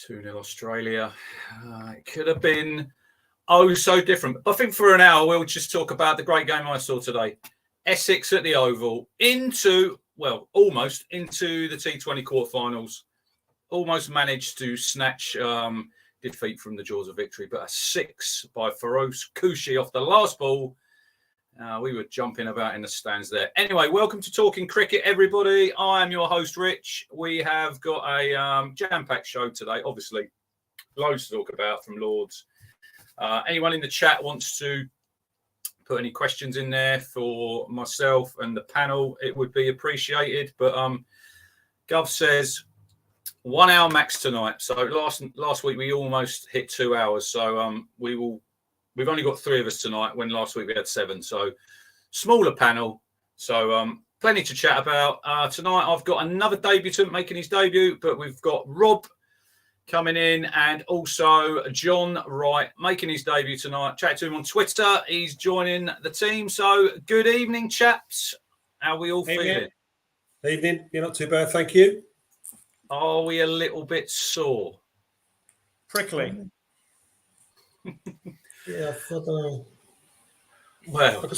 2-0 Australia. It could have been so different. I think for an hour we'll just talk about the great game I saw today. Essex at the Oval almost into the T20 quarterfinals. Almost managed to snatch defeat from the jaws of victory, but a 6 by Feroz Kouchi off the last ball. We were jumping about in the stands there. Anyway, welcome to Talking Cricket, everybody. I am your host, Rich. We have got a jam-packed show today. Obviously, loads to talk about from Lords. Anyone in the chat wants to put any questions in there for myself and the panel, it would be appreciated. But Gov says 1 hour max tonight. So last week we almost hit 2 hours. So we've only got 3 of us tonight when last week we had 7. So smaller panel. So plenty to chat about. Tonight I've got another debutant making his debut, but we've got Rob coming in and also John Wright making his debut tonight. Chat to him on Twitter. He's joining the team. So good evening, chaps. How are we all feeling? Evening. You're not too bad, thank you. Are we a little bit sore? Prickly. Yeah, I don't know. Well, I can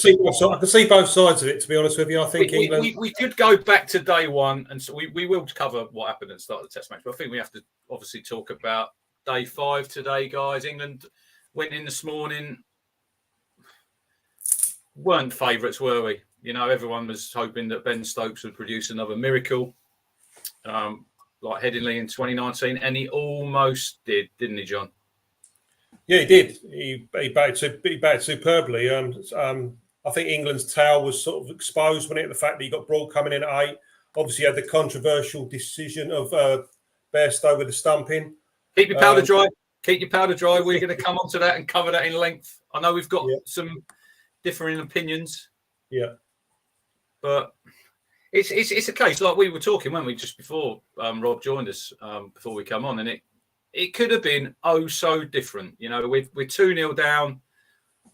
see both sides of it, to be honest with you. I think England... we could go back to day one, and so we will cover what happened at the start of the Test match. But I think we have to obviously talk about day 5 today, guys. England went in this morning. Weren't favourites, were we? You know, everyone was hoping that Ben Stokes would produce another miracle, like Headingley in 2019, and he almost did, didn't he, John? Yeah, he did. He batted superbly. I think England's tail was sort of exposed when it the fact that he got Broad coming in at 8. Obviously, had the controversial decision of Bairstow with the stumping. Keep your powder dry. Keep your powder dry. We're going to come on to that and cover that in length. I know we've got some differing opinions. Yeah, but it's a case like we were talking, weren't we, just before Rob joined us before we come on, and it could have been so different. You know, we're 2-0 down.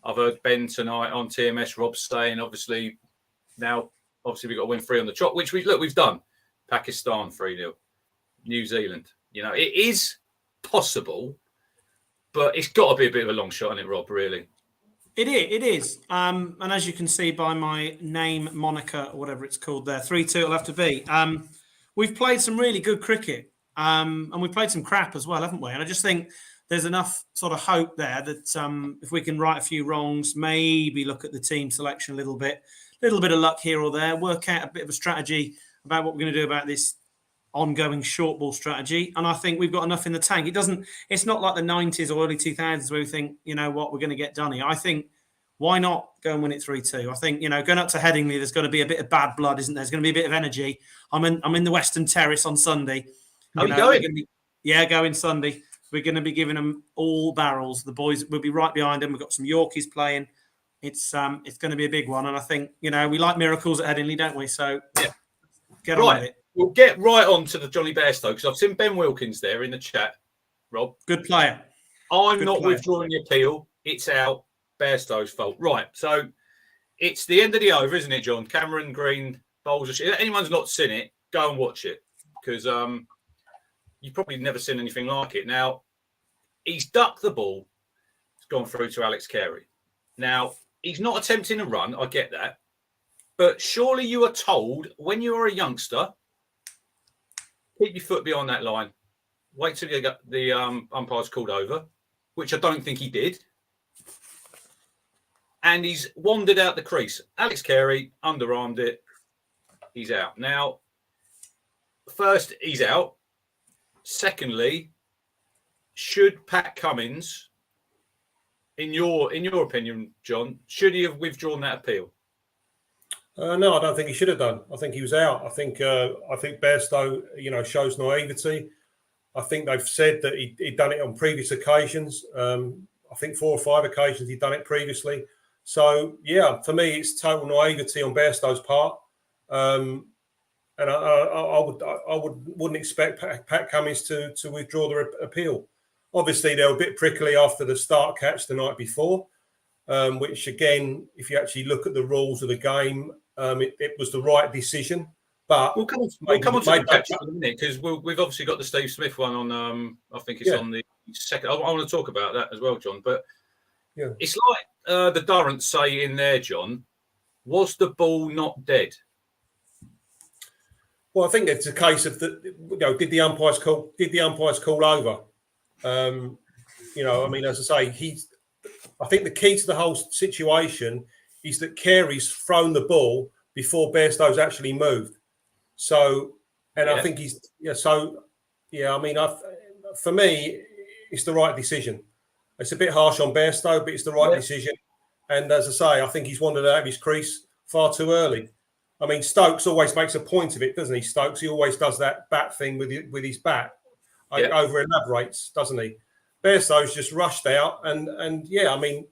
I've heard Ben tonight on TMS, Rob saying, obviously we've got to win 3 on the trot, which we've done. Pakistan 3-0, New Zealand. You know, it is possible, but it's got to be a bit of a long shot, isn't it, Rob, really? It is. And as you can see by my name, moniker, or whatever it's called there, 3-2 it'll have to be. We've played some really good cricket. And we've played some crap as well, haven't we? And I just think there's enough sort of hope there that if we can right a few wrongs, maybe look at the team selection a little bit of luck here or there, work out a bit of a strategy about what we're going to do about this ongoing short ball strategy. And I think we've got enough in the tank. It's not like the 90s or early 2000s where we think, you know what, we're going to get done here. I think, why not go and win it 3-2? I think, you know, going up to Headingley, there's going to be a bit of bad blood, isn't there? There's going to be a bit of energy. I'm in the Western Terrace on Sunday. Are you going? Going Sunday. We're going to be giving them all barrels. The boys will be right behind them. We've got some Yorkies playing. It's going to be a big one. And I think, you know, we like miracles at Headingley, don't we? So, get on with it. We'll get right on to the Johnny Bairstow, because I've seen Ben Wilkins there in the chat, Rob. Good player. I'm not withdrawing the appeal. It's out. Bairstow's fault. Right. So, it's the end of the over, isn't it, John? Cameron Green bowls a shit. If anyone's not seen it, go and watch it, because you've probably never seen anything like it. Now, he's ducked the ball. It's gone through to Alex Carey. Now, he's not attempting a run. I get that. But surely you are told when you are a youngster, keep your foot beyond that line. Wait till you get the umpire's called over, which I don't think he did. And he's wandered out the crease. Alex Carey underarmed it. He's out. Now, first, he's out. Secondly, should Pat Cummins, in your opinion, John, should he have withdrawn that appeal? No, I don't think he should have done. I think he was out. I think Bairstow, you know, shows naivety. I think they've said that he'd done it on previous occasions. I think 4 or 5 occasions he'd done it previously. So yeah, for me, it's total naivety on Bairstow's part. And I wouldn't expect Pat Cummins to withdraw the appeal. Obviously, they were a bit prickly after the start catch the night before, which again, if you actually look at the rules of the game, it was the right decision. But We'll come on to the catches in a minute because we've obviously got the Steve Smith one on. I think it's on the second. I want to talk about that as well, John. But it's like the Durrants say in there, John. Was the ball not dead? Well, I think it's a case of did the umpires call over? I mean, as I say, I think the key to the whole situation is that Carey's thrown the ball before Bairstow's actually moved. So, I think I mean, for me, it's the right decision. It's a bit harsh on Bairstow, but it's the right decision. And as I say, I think he's wandered out of his crease far too early. I mean, Stokes always makes a point of it, doesn't he? Stokes, he always does that bat thing with his bat, over elaborates, doesn't he? Bairstow's just rushed out, and I mean,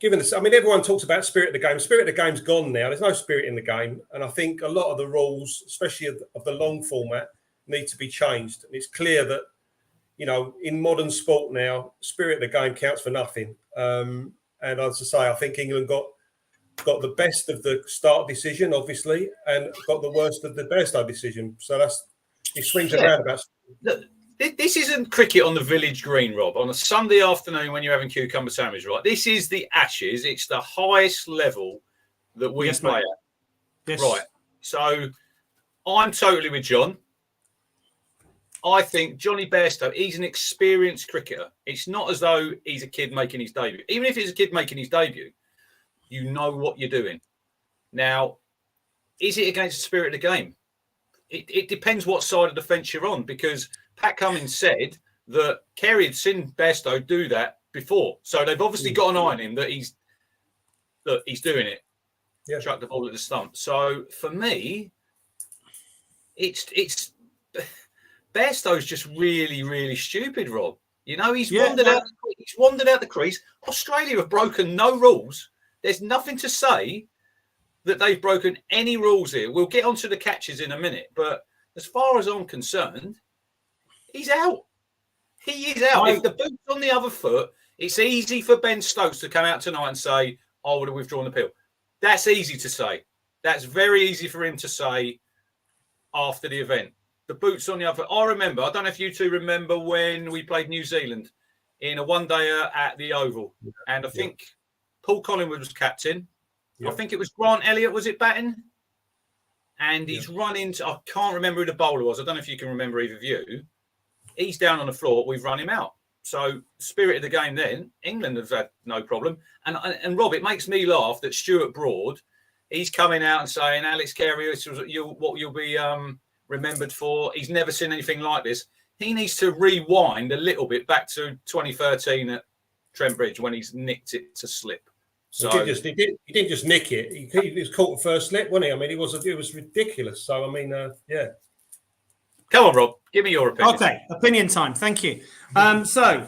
everyone talks about spirit of the game. Spirit of the game's gone now. There's no spirit in the game, and I think a lot of the rules, especially of the long format, need to be changed. And it's clear that in modern sport now, spirit of the game counts for nothing. And as I say, I think England got the best of the start decision, obviously, and got the worst of the Bairstow decision. So it swings and roundabouts. Look, this isn't cricket on the village green, Rob, on a Sunday afternoon when you're having cucumber sandwich, right? This is the Ashes. It's the highest level that we play at. Yes. Right. So I'm totally with John. I think Johnny Bairstow, he's an experienced cricketer. It's not as though he's a kid making his debut. Even if he's a kid making his debut, you know what you're doing. Now, is it against the spirit of the game? It depends what side of the fence you're on, because Pat Cummins said that Carey had seen Bairstow do that before. So they've obviously got an eye on him that he's doing it. Yeah. Chuck the ball at the stump. So for me, it's Bairstow's just really, really stupid, Rob. He's wandered out. He's wandered out the crease. Australia have broken no rules. There's nothing to say that they've broken any rules here. We'll get onto the catches in a minute, but as far as I'm concerned, he's out. He is out. If the boot's on the other foot, it's easy for Ben Stokes to come out tonight and say, I would have withdrawn the appeal. That's easy to say. That's very easy for him to say after the event. The boot's on the other. I remember, I don't know if you two remember when we played New Zealand in a one-dayer at the Oval. And I think Paul Collingwood was captain. I think it was Grant Elliott, was it, batting? And he's run into, I can't remember who the bowler was. I don't know if you can remember, either of you. He's down on the floor. We've run him out. So spirit of the game then, England have had no problem. And Rob, it makes me laugh that Stuart Broad, he's coming out and saying, Alex Carey, this was what you'll be remembered for. He's never seen anything like this. He needs to rewind a little bit back to 2013 at Trent Bridge when he's nicked it to slip. So he didn't just nick it. He was caught the first slip, wasn't he? I mean, it was ridiculous. So I mean, Come on, Rob. Give me your opinion. Okay, opinion time. Thank you. So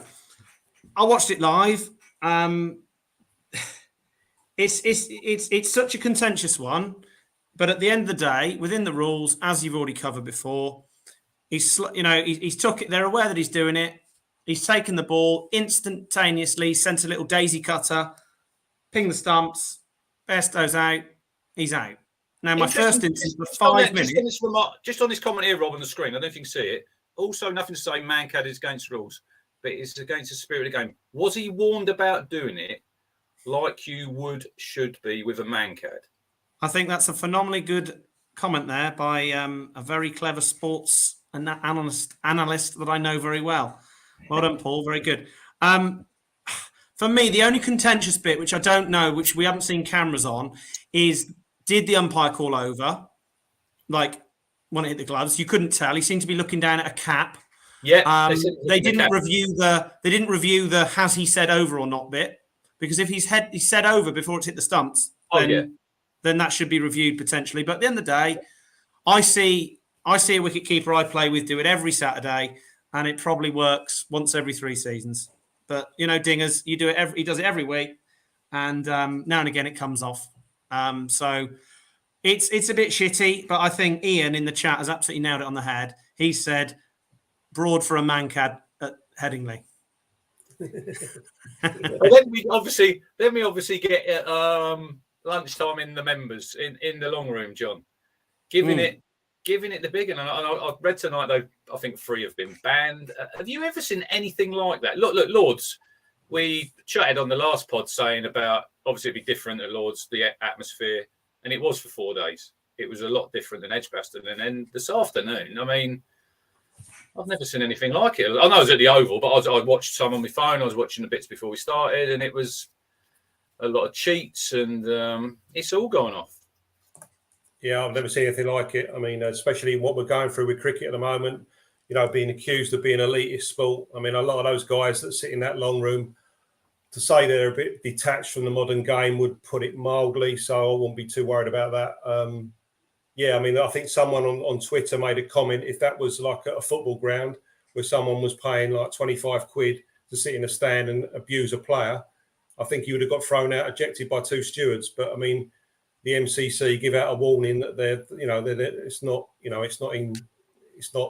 I watched it live. It's such a contentious one, but at the end of the day, within the rules, as you've already covered before, he's took it. They're aware that he's doing it. He's taken the ball instantaneously, sent a little daisy cutter, ping the stumps. Bairstow's out. He's out. Now, my first instance for 5 minutes. Just on this comment here, Rob, on the screen, I don't know if you can see it. Also, nothing to say Mankad is against rules, but it's against the spirit of the game. Was he warned about doing it like you should be with a Mankad? I think that's a phenomenally good comment there by a very clever sports analyst that I know very well. Well done, Paul. Very good. For me, the only contentious bit, which I don't know, which we haven't seen cameras on, is did the umpire call over? Like when it hit the gloves, you couldn't tell. He seemed to be looking down at a cap. Yeah. They didn't review the has he said over or not bit, because if he said over before it hit the stumps, then that should be reviewed potentially. But at the end of the day, I see a wicketkeeper I play with do it every Saturday, and it probably works once every 3 seasons. But dingers, he does it every week, and now and again it comes off. So it's a bit shitty, but I think Ian in the chat has absolutely nailed it on the head. He said, Broad for a Mankad at Headingley. Then we obviously get lunchtime in the members in the long room, John, giving it giving it the big one. And I read tonight, though, I think 3 have been banned. Have you ever seen anything like that? Look, Lords, we chatted on the last pod saying about, obviously it'd be different at Lords, the atmosphere, and it was for 4 days. It was a lot different than Edgbaston. And then this afternoon, I mean, I've never seen anything like it. I know I was at the Oval, but I watched some on my phone. I was watching the bits before we started, and it was a lot of cheats, and it's all gone off. Yeah, I've never seen anything like it. I mean, especially what we're going through with cricket at the moment, you know, being accused of being elitist sport. I mean, a lot of those guys that sit in that long room, to say they're a bit detached from the modern game would put it mildly, so I wouldn't be too worried about that. Yeah, I mean, I think someone on Twitter made a comment, if that was like at a football ground where someone was paying like 25 quid to sit in a stand and abuse a player, I think he would have got thrown out, ejected by 2 stewards. But I mean, the MCC give out a warning that it's not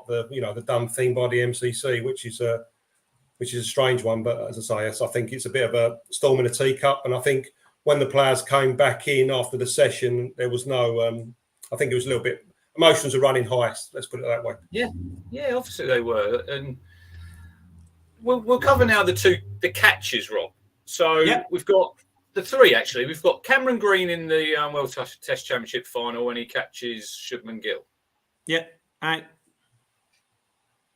the done thing by the MCC, which is a strange one. But as I say, I think it's a bit of a storm in a teacup. And I think when the players came back in after the session, there was no. I think it was a little bit, emotions are running high. Let's put it that way. Yeah, obviously they were, and we'll cover now the catches, Rob. So we've got the 3 actually. We've got Cameron Green in the World Test Championship final when he catches Shubman Gill. Yeah, right.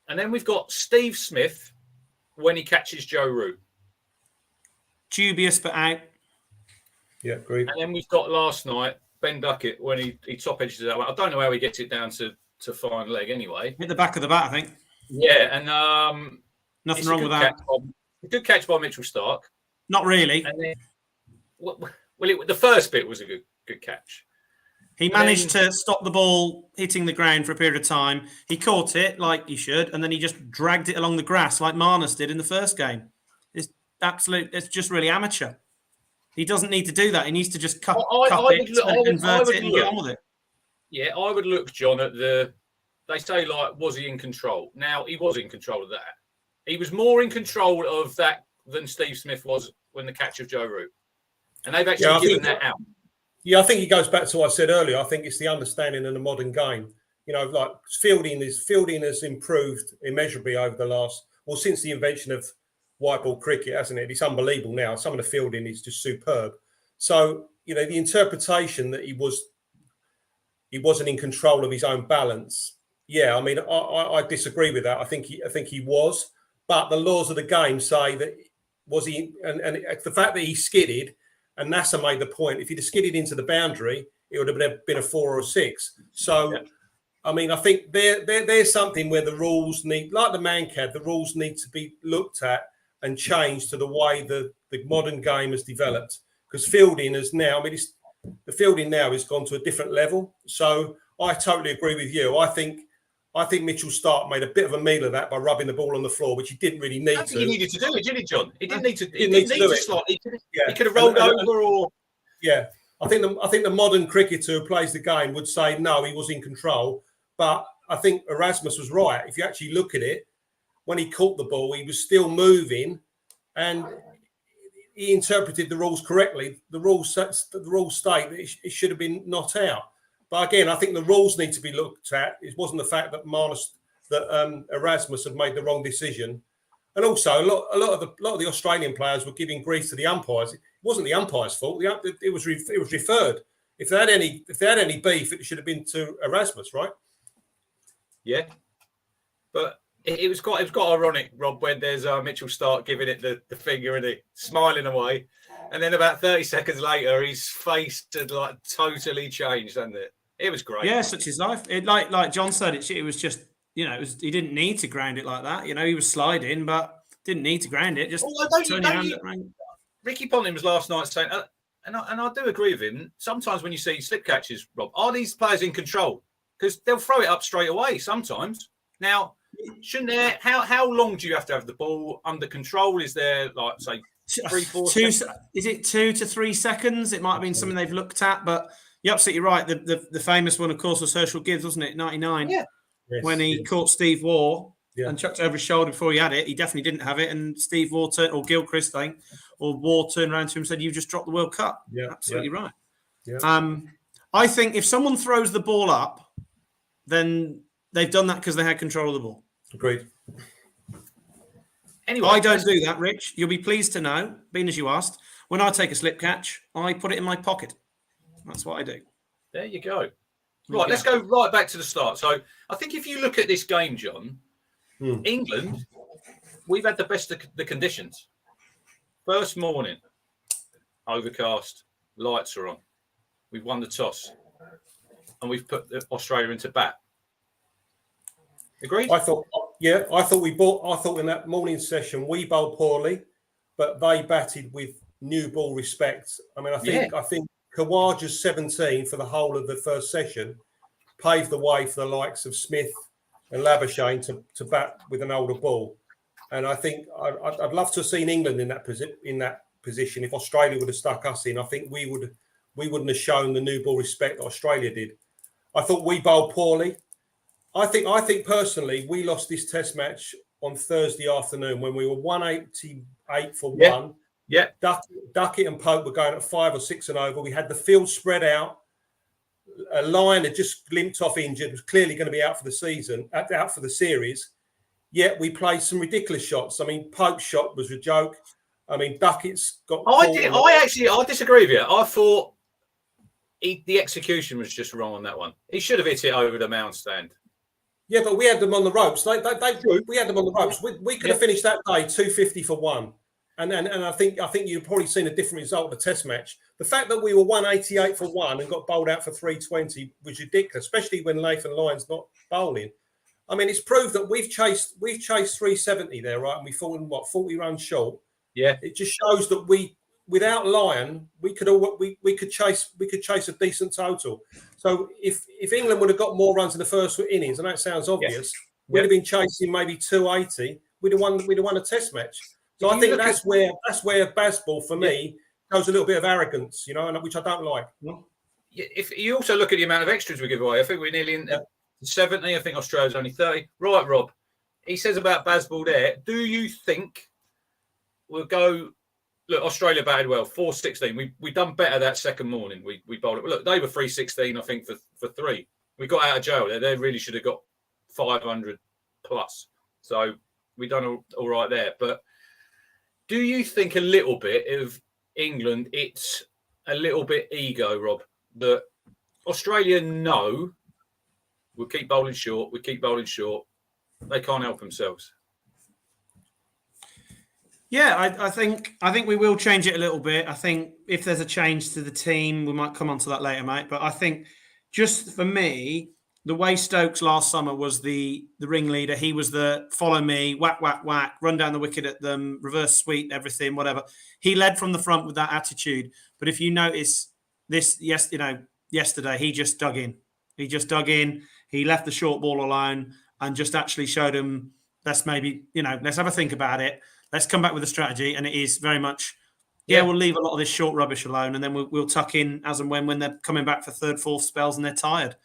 And then we've got Steve Smith when he catches Joe Root. Dubious, but out. Yeah, agreed. And then we've got last night Ben Duckett when he top edges that one. I don't know how he gets it down to fine leg anyway. Hit the back of the bat, I think. Yeah, and nothing wrong with that. A good catch by Mitchell Stark. Not really. And then, the first bit was a good catch. He managed to stop the ball hitting the ground for a period of time. He caught it like he should, and then he just dragged it along the grass like Marnus did in the first game. It's just really amateur. He doesn't need to do that. He needs to just cup it and convert it and get on with it. Yeah, I would look, John, at they say, like, was he in control? Now, he was in control of that. He was more in control of that than Steve Smith was when the catch of Joe Root. And they've actually given that out. Yeah, I think it goes back to what I said earlier. I think it's the understanding of the modern game. You know, like fielding has improved immeasurably over since the invention of white ball cricket, hasn't it? It's unbelievable now. Some of the fielding is just superb. So, you know, the interpretation that he wasn't in control of his own balance. Yeah, I mean, I disagree with that. I think he was, but the laws of the game say that was he, and the fact that he skidded, and NASA made the point, if he'd have skidded into the boundary, it would have been a 4 or a 6. So, yeah. I mean, I think there's something where the rules need, like the Mancad, the rules need to be looked at and changed to the way the modern game has developed. Because fielding has now, the fielding now has gone to a different level. So I totally agree with you. I think Mitchell Stark made a bit of a meal of that by rubbing the ball on the floor, which he didn't really need to. He needed to do it, didn't he, John? He didn't need to. He didn't need to do it. He could have rolled over or. Yeah, I think the modern cricketer who plays the game would say no, he was in control. But I think Erasmus was right. If you actually look at it, when he caught the ball, he was still moving, and he interpreted the rules correctly. The rules state that it should have been not out. But again, I think the rules need to be looked at. It wasn't the fact that Erasmus had made the wrong decision, and also a lot of the Australian players were giving grief to the umpires. It wasn't the umpire's fault. It was referred. If they had any beef, it should have been to Erasmus, right? Yeah, but it was quite ironic, Rob, when there's Mitchell Stark giving it the finger and it smiling away, and then about 30 seconds later, his face had like totally changed, hadn't it? It was great. Yeah, such is life. It like John said, it was just, you know, he didn't need to ground it like that. You know, he was sliding, but didn't need to ground it. Just turn your hand around. Ricky Ponting was last night saying, and I do agree with him. Sometimes when you see slip catches, Rob, are these players in control? Because they'll throw it up straight away sometimes. Now, shouldn't there? How long do you have to have the ball under control? Is there, like, say, 3-4 seconds? Is it 2 to 3 seconds? It might have been something they've looked at, but you're absolutely right. The famous one, of course, was Herschel Gibbs, wasn't it? 99. Yeah. Yes, when he caught Steve Waugh and chucked it over his shoulder before he had it. He definitely didn't have it. And Steve Waugh or Gilchrist, I think, or Waugh turned around to him and said, "You've just dropped the World Cup." Yeah. Absolutely right. Yeah. I think if someone throws the ball up, then they've done that because they had control of the ball. Agreed. Anyway, I don't do that, Rich. You'll be pleased to know, being as you asked, when I take a slip catch, I put it in my pocket. That's what I do. There you go. Right, let's go right back to the start. So I think if you look at this game, John, England, we've had the best of the conditions. First morning, overcast, lights are on. We've won the toss, and we've put Australia into bat. Agreed? I thought in that morning session we bowled poorly, but they batted with new ball respect. I mean, I think Khawaja's 17 for the whole of the first session paved the way for the likes of Smith and Labuschagne to bat with an older ball. And I think I'd love to have seen England in that position. If Australia would have stuck us in, I think we wouldn't have shown the new ball respect that Australia did. I thought we bowled poorly. I think personally we lost this Test match on Thursday afternoon when we were 188 for one. Yeah. Duckett and Pope were going at 5 or 6 and over. We had the field spread out. A Lyon had just limped off injured, was clearly going to be out for the season, out for the series. Yet we played some ridiculous shots. I mean, Pope's shot was a joke. I mean, Duckett's got. I disagree with you. I thought the execution was just wrong on that one. He should have hit it over the mound stand. Yeah, but we had them on the ropes. We had them on the ropes. We could have finished that day 250 for one. And I think you've probably seen a different result of the Test match. The fact that we were 188 for one and got bowled out for 320 was ridiculous, especially when Nathan Lyon's not bowling. I mean, it's proved that we've chased 370 there, right? And we fallen 40 runs short. Yeah, it just shows that without Lyon, we could chase a decent total. So if England would have got more runs in the first innings, and that sounds obvious, we'd have been chasing maybe 280. We'd have won a Test match. So I think that's where Bazball for me shows a little bit of arrogance, which I don't like. If you also look at the amount of extras we give away, I think we're nearly in 70. I think Australia's only 30. Right, Rob. He says about Bazball there. Do you think we'll go? Look, Australia batted well, 416. We done better that second morning. We bowled it. Look, they were 316, I think, for 3. We got out of jail there. They really should have got 500 plus. So we done all right there. But do you think a little bit of England, it's a little bit ego, Rob, that Australia know we'll keep bowling short, they can't help themselves? Yeah, I think we will change it a little bit. I think if there's a change to the team, we might come on to that later, mate. But I think just for me, the way Stokes last summer was the ringleader. He was the follow me, whack, whack, whack, run down the wicket at them, reverse sweep, everything, whatever. He led from the front with that attitude. But if you notice yesterday, he just dug in. He left the short ball alone and just actually showed him, let's have a think about it. Let's come back with a strategy. And it is very much, we'll leave a lot of this short rubbish alone. And then we'll tuck in as and when they're coming back for third, fourth spells and they're tired.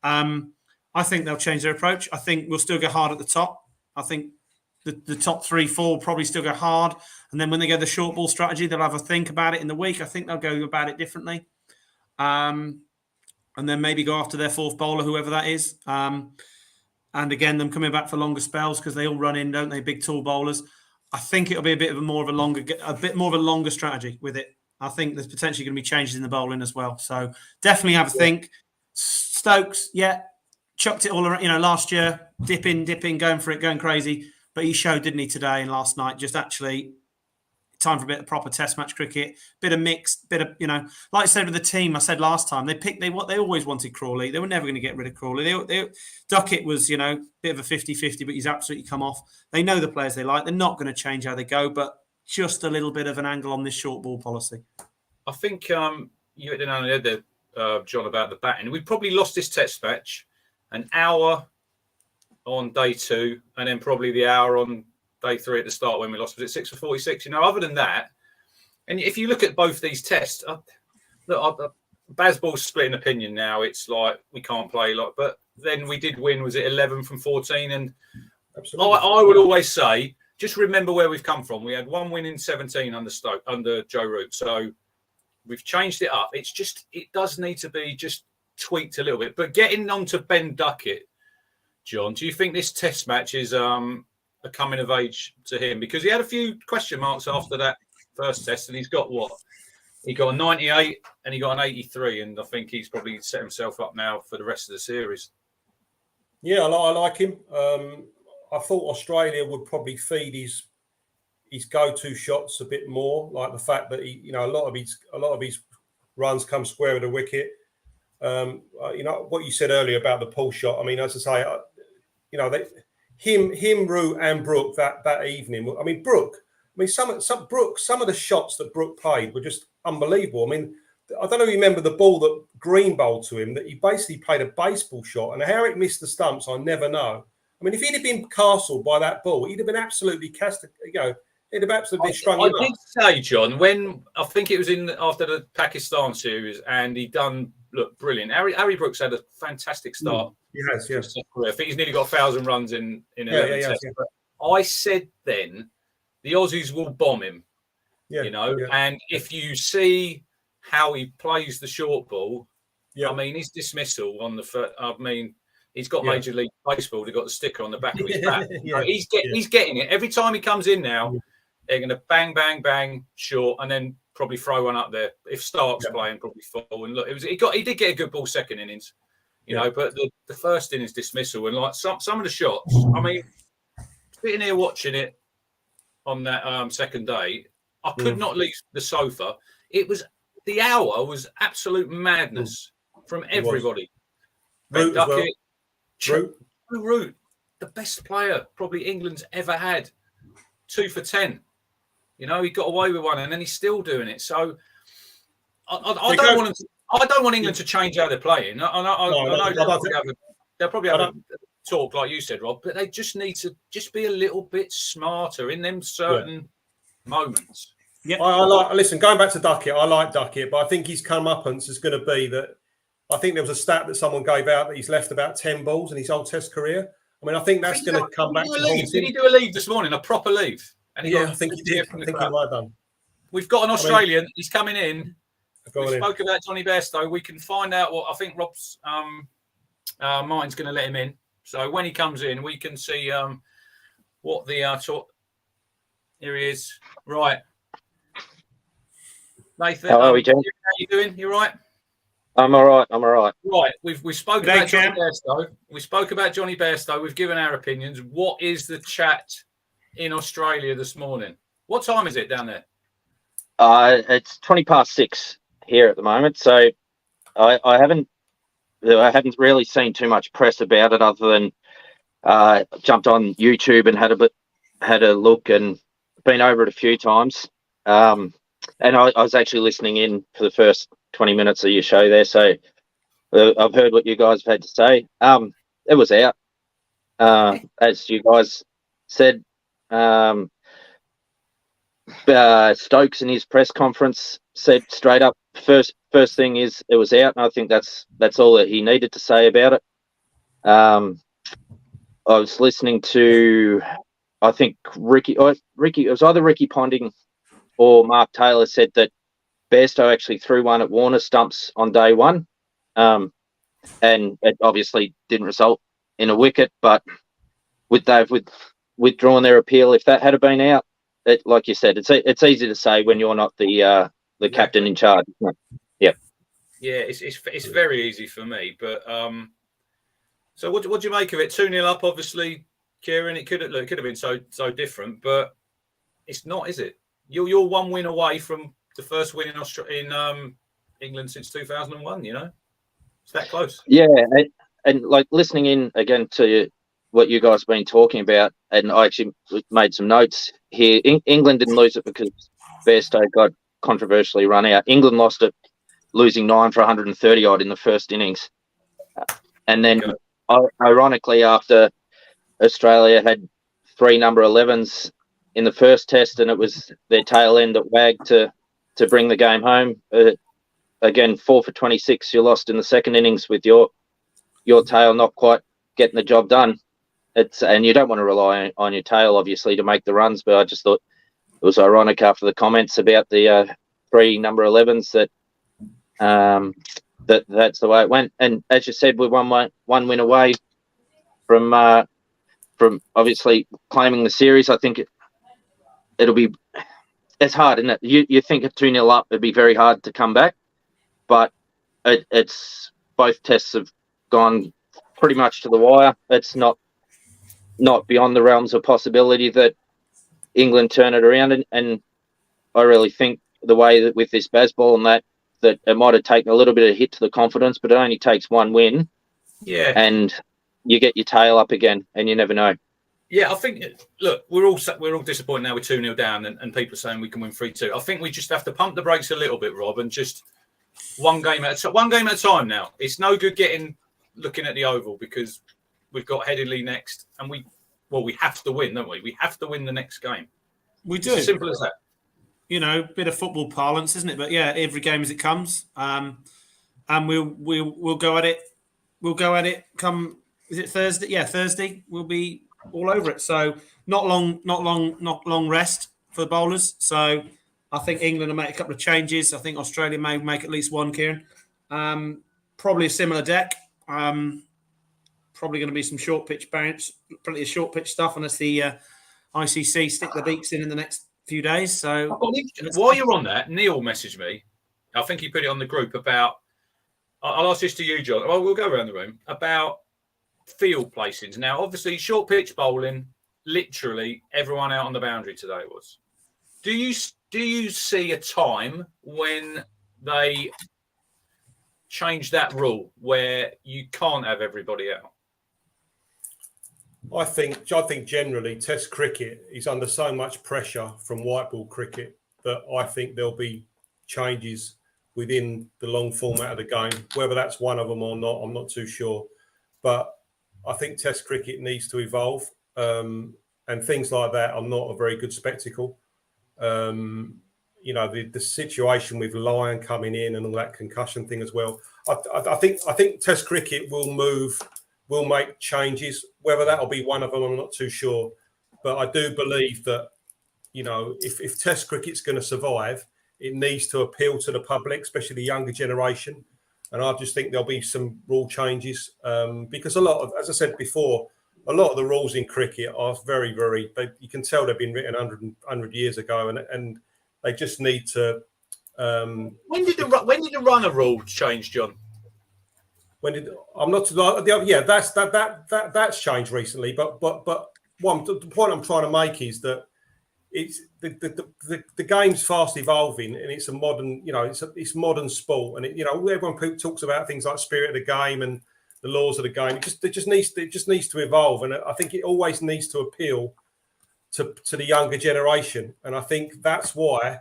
I think they'll change their approach. I think we'll still go hard at the top. I think the top 3, 4 will probably still go hard. And then when they go the short ball strategy, they'll have a think about it in the week. I think they'll go about it differently. And then maybe go after their fourth bowler, whoever that is. And again, them coming back for longer spells because they all run in, don't they? Big, tall bowlers. I think it'll be a bit more of a longer strategy with it. I think there's potentially going to be changes in the bowling as well. So definitely have a think. Stokes, chucked it all around. Last year, dipping, going for it, going crazy. But he showed, didn't he, today and last night? Just actually time for a bit of proper Test match cricket, bit of mixed, bit of like I said with the team. I said last time they always wanted Crawley. They were never going to get rid of Crawley. Duckett was bit of a 50-50, but he's absolutely come off. They know the players they like. They're not going to change how they go, but just a little bit of an angle on this short ball policy. I think you hit the nail on the head there, John, about the batting. We probably lost this Test match an hour on day 2, and then probably the hour on day 3 at the start when we lost. Was it 6 for 46? Other than that, and if you look at both these tests, Bazball's split an opinion now. It's like we can't play but then we did win. Was it 11 from 14? And I would always say, just remember where we've come from. We had 1 win in 17 under Joe Root. So we've changed it up. It does need to be just tweaked a little bit. But getting on to Ben Duckett, John, do you think this Test match is a coming of age to him? Because he had a few question marks after that first Test, and he's got what? He got a 98 and he got an 83, and I think he's probably set himself up now for the rest of the series. Yeah, I like him. I thought Australia would probably feed his go-to shots a bit more, like the fact that he, a lot of his runs come square of the wicket. What you said earlier about the pull shot. I mean, as I say, him, Root, and Brook that evening. I mean, Brook. I mean, some of the shots that Brook played were just unbelievable. I mean, I don't know if you remember the ball that Green bowled to him, that he basically played a baseball shot, and how it missed the stumps, I never know. I mean, if he'd have been castled by that ball, he'd have been absolutely cast. He'd have absolutely strung him up. I did say, John, when I think it was after the Pakistan series, and he done look brilliant. Harry Brooks had a fantastic start. Yes. I think he's nearly got 1,000 runs in 11 tests. Yeah. I said then the Aussies will bomb him. Yeah, and if you see how he plays the short ball, I mean, his dismissal on the first, I mean, he's got Major League Baseball. They've got the sticker on the back of his bat. He's getting it every time he comes in now. They're going to bang, bang, bang, short, and then probably throw one up there. If Stark's playing, probably full. And look, he did get a good ball second innings, but the first innings dismissal and like some of the shots. I mean, sitting here watching it on that second day, I could not leave the sofa. The hour was absolute madness from everybody. Ben Duckett, Root, the best player probably England's ever had. 2 for 10. He got away with one, and then he's still doing it. So I don't want England to change how they're playing. I know they'll probably have a talk like you said, Rob, but they just need to just be a little bit smarter in them certain moments. Yeah, listen. Going back to Duckett, I like Duckett, but I think his comeuppance is going to be that. I think there was a stat that someone gave out that he's left about 10 balls in his whole Test career. I mean, I think that's going to come back to haunt him. Did he do a leave this morning, a proper leave? And I think he did. I think he might have done. We've got an Australian. He's coming in. We spoke about Johnny Bairstow. We can find out what I think Rob's mind's going to let him in. So when he comes in, we can see what the talk. Here he is. Right. Nathan, how are we, Jen? How you doing? You right? I'm all right. Right. We spoke about Johnny Bairstow. We spoke about Johnny Bairstow. We've given our opinions. What is the chat in Australia this morning? What time is it down there? It's 6:20 here at the moment. So I haven't really seen too much press about it, other than jumped on YouTube and had a look and been over it a few times. And I was actually listening in for the first 20 minutes of your show there, so I've heard what you guys have had to say. It was out, as you guys said. Stokes in his press conference said straight up, first thing is it was out, and I think that's all that he needed to say about it. I was listening to, I think Ricky. It was either Ricky Ponding or Mark Taylor said that Bairstow actually threw one at Warner stumps on day one, and it obviously didn't result in a wicket. But they've withdrawn their appeal. If that had been out, like you said, it's easy to say when you're not the captain in charge. Yeah, it's very easy for me. But so what do you make of it? 2-0 up, obviously, Kieran. It could have been so different, but it's not, is it? You're one win away from the first win in England since 2001. It's that close. Yeah, and like listening in again to what you guys have been talking about, and I actually made some notes here. England didn't lose it because Bairstow got controversially run out. England lost it, losing 9 for 130 odd in the first innings, and then ironically, after Australia had 3 number 11s in the first Test, and it was their tail end that wagged to bring the game home. Again, 4 for 26, you lost in the second innings with your tail not quite getting the job done. And you don't want to rely on your tail, obviously, to make the runs. But I just thought it was ironic after the comments about the 3 number 11s that's the way it went. And as you said, we're one win away from obviously claiming the series. I think it'll be, it's hard, isn't it? You think at 2-0 up, it'd be very hard to come back, but it's both tests have gone pretty much to the wire. It's not beyond the realms of possibility that England turn it around, and I really think the way that with this Bazball and that it might have taken a little bit of hit to the confidence, but it only takes one win, and you get your tail up again, and you never know. Yeah, I think, look, we're all disappointed now we're 2-0 down, and people are saying we can win 3-2. I think we just have to pump the brakes a little bit, Rob, and just one game at a time now. It's no good looking at the Oval, because we've got Headingley next, and we have to win, don't we? We have to win the next game. We do. It's as simple as that. You know, bit of football parlance, isn't it? But yeah, every game as it comes, and we'll go at it. We'll go at it. Come, is it Thursday? Yeah, Thursday. We'll be all over it. So not long rest for the bowlers. So I think England will make a couple of changes. I think Australia may make at least one, Kieran. Probably a similar deck. Probably going to be some short pitch bounce, plenty of short pitch stuff, unless the ICC stick the beaks in the next few days. So while you're on that, Neil messaged me. I think he put it on the group about. I'll ask this to you, John. Well, we'll go around the room about field placings. Now, obviously, short pitch bowling. Literally, everyone out on the boundary today was. Do you see a time when they change that rule where you can't have everybody out? I think generally Test cricket is under so much pressure from white ball cricket that I think there'll be changes within the long format of the game. Whether that's one of them or not, I'm not too sure. But I think Test cricket needs to evolve, and things like that are not a very good spectacle. You know, the situation with Lyon coming in and all that concussion thing as well. I think Test cricket will make changes. Whether that'll be one of them, I'm not too sure. But I do believe that, you know, if Test cricket's going to survive, it needs to appeal to the public, especially the younger generation. And I just think there'll be some rule changes, because as I said before, a lot of the rules in cricket are very, very. You can tell they've been written 100 years ago, and they just need to. When did the runner rule change, John? That's changed recently. But the point I'm trying to make is that it's the game's fast evolving, and it's a modern, you know, it's modern sport, and everyone talks about things like spirit of the game and the laws of the game. It just needs to evolve, and I think it always needs to appeal to the younger generation, and I think that's why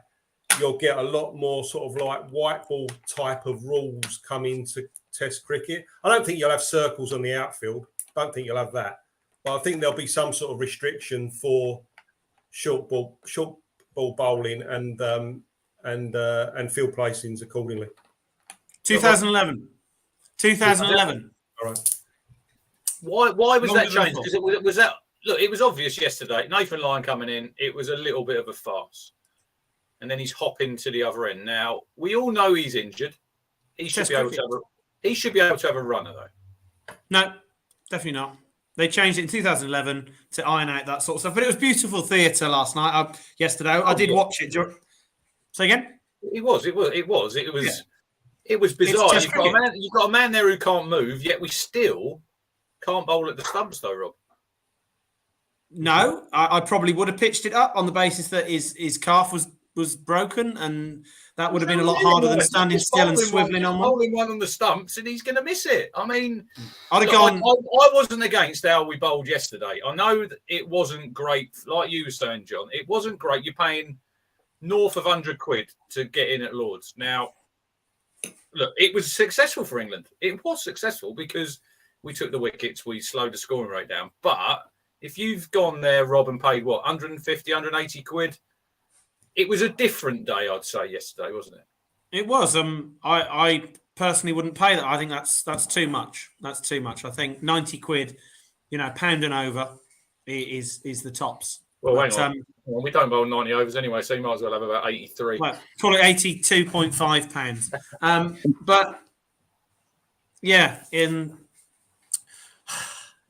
you'll get a lot more sort of like white ball type of rules come into Test cricket. I don't think you'll have circles on the outfield. I don't think you'll have that, but I think there'll be some sort of restriction for short ball bowling and field placings accordingly. 2011. All right. Why was that changed? Because it was that. Look, it was obvious yesterday. Nathan Lyon coming in, it was a little bit of a farce, and then he's hopping to the other end. Now we all know he's injured. He should be able to have a runner though. No, definitely not. They changed it in 2011 to iron out that sort of stuff. But it was beautiful theatre last night. Yesterday, I did watch it. Say again? It was bizarre. You've got a man there who can't move, yet we still can't bowl at the stumps, though, Rob. No, I probably would have pitched it up on the basis that his calf was broken, and that would have been a lot harder than standing still and swiveling on one. Bowling one on the stumps, and he's going to miss it. I mean, I'd have gone. I wasn't against how we bowled yesterday. I know that it wasn't great, like you were saying, John. It wasn't great. You're paying north of £100 to get in at Lords. Now, look, it was successful for England. It was successful because we took the wickets, we slowed the scoring rate down. But if you've gone there, Rob, and paid what, 150, 180 quid, it was a different day, I'd say, yesterday, wasn't it? It was. I personally wouldn't pay that. I think that's too much. That's too much. I think 90 quid, pound and over is the tops. Well, hang on. We don't bowl 90 overs anyway, so you might as well have about 83. Well, call it £82.5. But yeah,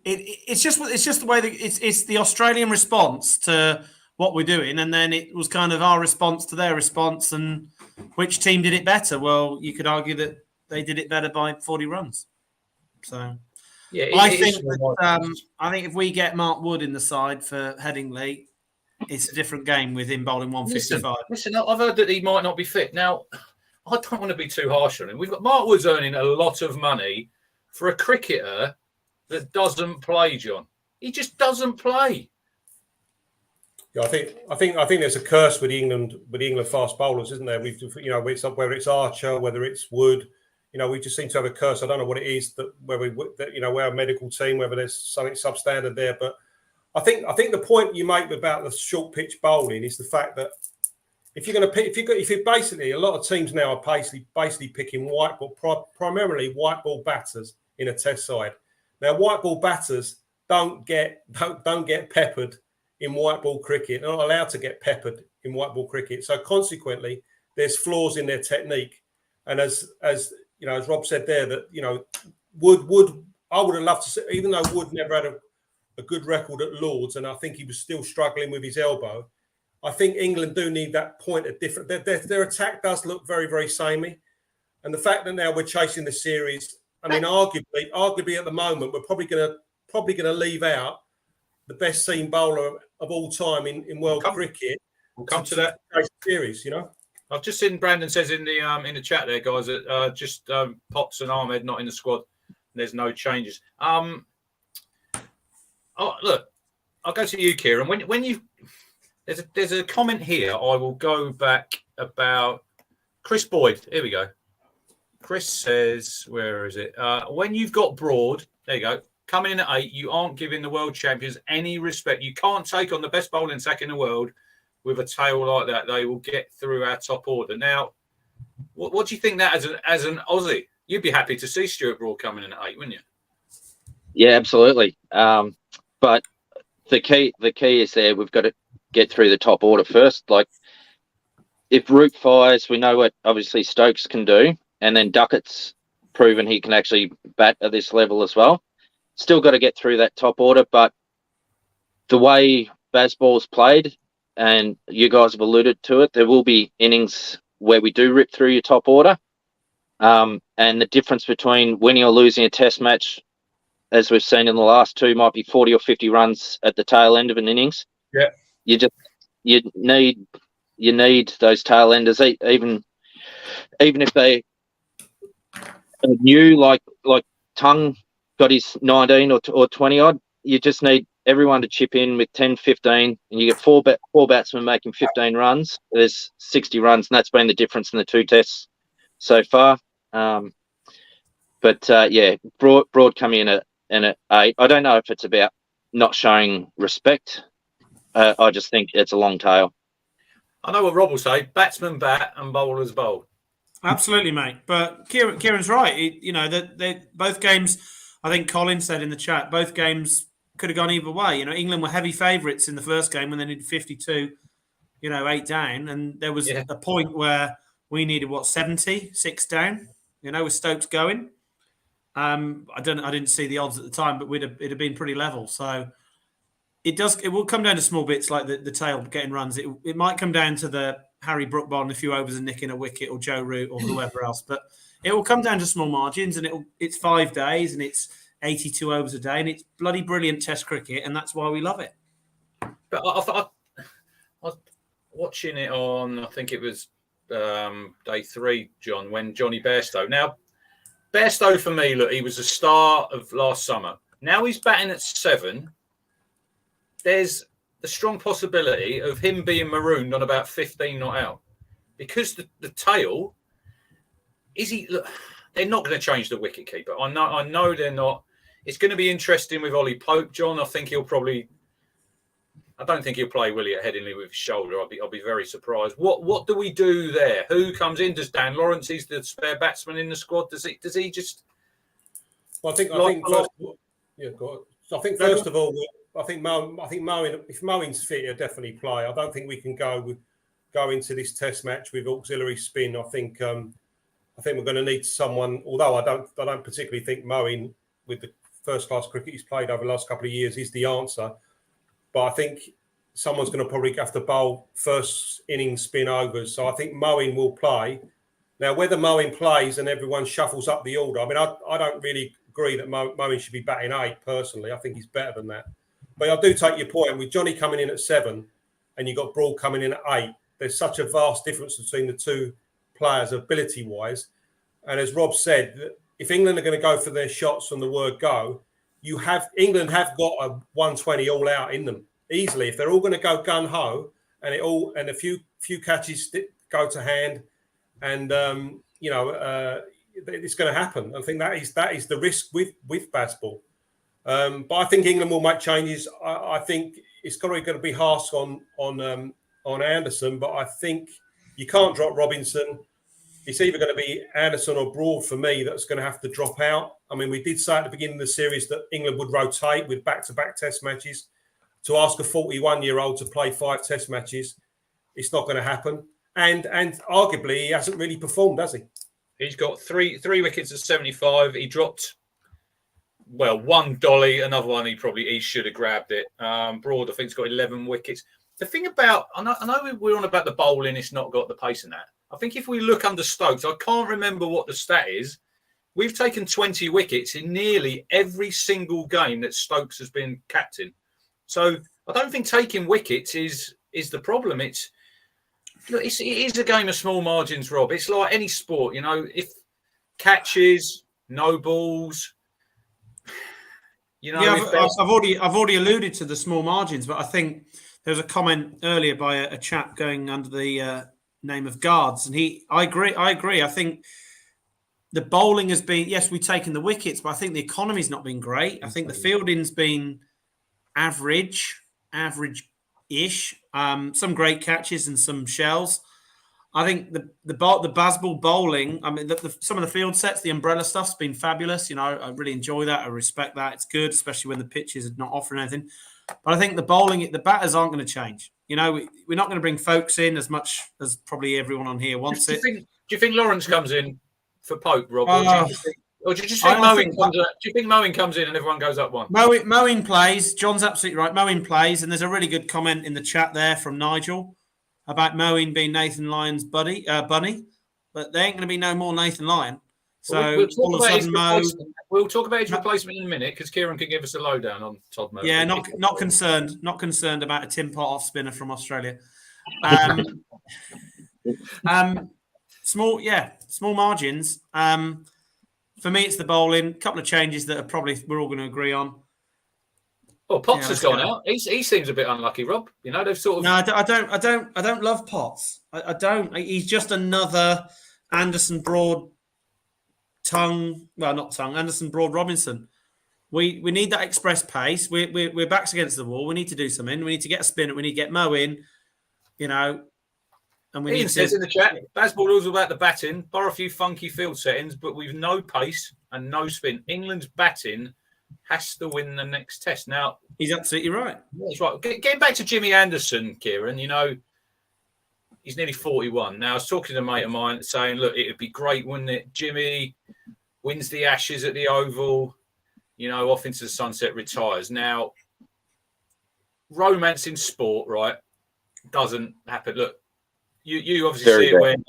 It's just the way that it's the Australian response to what we're doing, and then it was kind of our response to their response, and which team did it better? Well, you could argue that they did it better by 40 runs. So Yeah, I think if we get Mark Wood in the side for Headingley, it's a different game with him bowling 155. Listen, I've heard that he might not be fit. Now, I don't want to be too harsh on him. We've got Mark Wood's earning a lot of money for a cricketer that doesn't play, John. He just doesn't play. Yeah, I think there's a curse with England fast bowlers, isn't there? Whether it's Archer, whether it's Wood, we just seem to have a curse. I don't know what it is we're a medical team, whether there's something substandard there. But I think the point you make about the short pitch bowling is the fact that if you're basically, a lot of teams now are basically picking primarily white ball batters in a test side. Now, white ball batters don't get peppered in white ball cricket. They're not allowed to get peppered in white ball cricket. So consequently, there's flaws in their technique. And as Rob said there, that Wood, I would have loved to see, even though Wood never had a good record at Lords, and I think he was still struggling with his elbow. I think England do need that point at different. Their attack does look very, very samey, and the fact that now we're chasing the series. I mean, arguably at the moment, we're probably going to leave out the best seam bowler of all time in world cricket. We'll come to that series. I've just seen Brandon says in the chat there, guys, that just Potts and Ahmed not in the squad. There's no changes. Look, I'll go to you, Kieran. When you there's a comment here. I will go back about Chris Boyd. Here we go. Chris says, where is it? When you've got Broad, there you go, coming in at 8, you aren't giving the world champions any respect. You can't take on the best bowling attack in the world with a tail like that. They will get through our top order. Now, what do you think that as an Aussie? You'd be happy to see Stuart Broad coming in at 8, wouldn't you? Yeah, absolutely. But the key is there. We've got to get through the top order first. Like, if Root fires, we know what obviously Stokes can do, and then Duckett's proven he can actually bat at this level as well. Still got to get through that top order, but the way Bazball's played, and you guys have alluded to it, there will be innings where we do rip through your top order. And the difference between winning or losing a test match, as we've seen in the last two, might be 40 or 50 runs at the tail end of an innings. Yeah. You need those tail enders, even if they are new, like Tung got his 19 or 20 odd. You just need everyone to chip in with 10, 15, and you get four batsmen making 15 runs. There's 60 runs, and that's been the difference in the two tests so far. Broad coming in at 8. I don't know if it's about not showing respect. I just think it's a long tail. I know what Rob will say: batsman bat and bowlers bowl. Absolutely, mate. But Kieran's right. Both games, I think Colin said in the chat, both games could have gone either way. England were heavy favourites in the first game when they needed 52, 8 down, and there was a point where we needed 70, 6 down. With Stokes going. I didn't see the odds at the time, but it'd have been pretty level. So it will come down to small bits like the tail getting runs. It might come down to the Harry Brook bowling a few overs and nicking a wicket, or Joe Root, or whoever else. But it will come down to small margins, and it's 5 days, and it's 82 overs a day, and it's bloody brilliant Test cricket, and that's why we love it. But I was watching it on, I think it was day 3, John, when Johnny Bairstow. Now, Bairstow for me, look, he was the star of last summer. Now he's batting at 7. There's the strong possibility of him being marooned on about 15 not out, because the tail look, they're not going to change the wicket keeper. I know they're not. It's going to be interesting with Ollie Pope, John. I don't think he'll play Willie at Headingley with his shoulder. I'll be very surprised. What do we do there? Who comes in? Does Dan Lawrence? He's the spare batsman in the squad. Does he just? Well, I think first of all, I think Moeen, if Moeen's fit, he'll definitely play. I don't think we can go into this Test match with auxiliary spin. I think we're going to need someone. Although I don't particularly think Moeen, with the first-class cricket he's played over the last couple of years is the answer. But I think someone's going to probably have to bowl first innings spin overs. So I think Moeen will play. Now, whether Moeen plays and everyone shuffles up the order, I mean, I don't really agree that Moeen should be batting 8, personally. I think he's better than that. But I do take your point. With Johnny coming in at 7 and you've got Broad coming in at 8, there's such a vast difference between the two players ability-wise. And as Rob said, if England are going to go for their shots from the word go, England have got a 120 all out in them easily. If they're all going to go gun-ho and a few catches go to hand, and it's going to happen. I think that is the risk with Bazball. But I think England will make changes. I think it's going to be harsh on Anderson, but I think you can't drop Robinson. It's either going to be Anderson or Broad for me that's going to have to drop out. I mean, we did say at the beginning of the series that England would rotate with back-to-back test matches. To ask a 41-year-old to play 5 test matches, it's not going to happen. And arguably, he hasn't really performed, has he? He's got three wickets at 75. He dropped, one dolly, another one he should have grabbed it. Broad, I think, has got 11 wickets. The thing about, I know we're on about the bowling, it's not got the pace in that. I think if we look under Stokes, I can't remember what the stat is. We've taken 20 wickets in nearly every single game that Stokes has been captain. So I don't think taking wickets is the problem. It is a game of small margins, Rob. It's like any sport, if catches, no balls, I've already alluded to the small margins, but I think there was a comment earlier by a chap going under the name of Guards, and I agree. I think the bowling has been, yes, we've taken the wickets, but I think the economy's not been great. I think the fielding's been average-ish. Some great catches and some shells. I think the Bazball bowling, I mean, some of the field sets, the umbrella stuff's been fabulous. I really enjoy that. I respect that. It's good, especially when the pitches are not offering anything. But I think the bowling, the batters aren't going to change. We're not going to bring folks in as much as probably everyone on here wants it. Do you think Lawrence comes in for Pope, Rob? Or do you just think Moeen comes in? Do you think Moeen comes in and everyone goes up 1? Moeen plays. John's absolutely right. Moeen plays. And there's a really good comment in the chat there from Nigel about Moeen being Nathan Lyon's bunny. But there ain't going to be no more Nathan Lyon. So all of a sudden, we'll talk about his replacement in a minute because Kieran can give us a lowdown on Todd Murphy. Yeah, not concerned. Not concerned about a Tim Pot off spinner from Australia. Small margins. For me, it's the bowling. A couple of changes that we're all going to agree on. Well, Potts has gone out. He seems a bit unlucky, Rob. They've sort of. No, I don't love Potts. I don't. He's just another Anderson Broad. Anderson Broad Robinson. We need that express pace. We're backs against the wall. We need to do something. We need to get a spinner. We need to get Mo in. And Ian says in the chat, Bazball rules about the batting. Borrow a few funky field settings, but with no pace and no spin. England's batting has to win the next test. Now he's absolutely right. That's right. Getting back to Jimmy Anderson, Kieran. He's nearly 41. Now, I was talking to a mate of mine saying, look, it would be great, wouldn't it? Jimmy wins the Ashes at the Oval, off into the sunset, retires. Now, romance in sport, right, doesn't happen. Look, you obviously see it when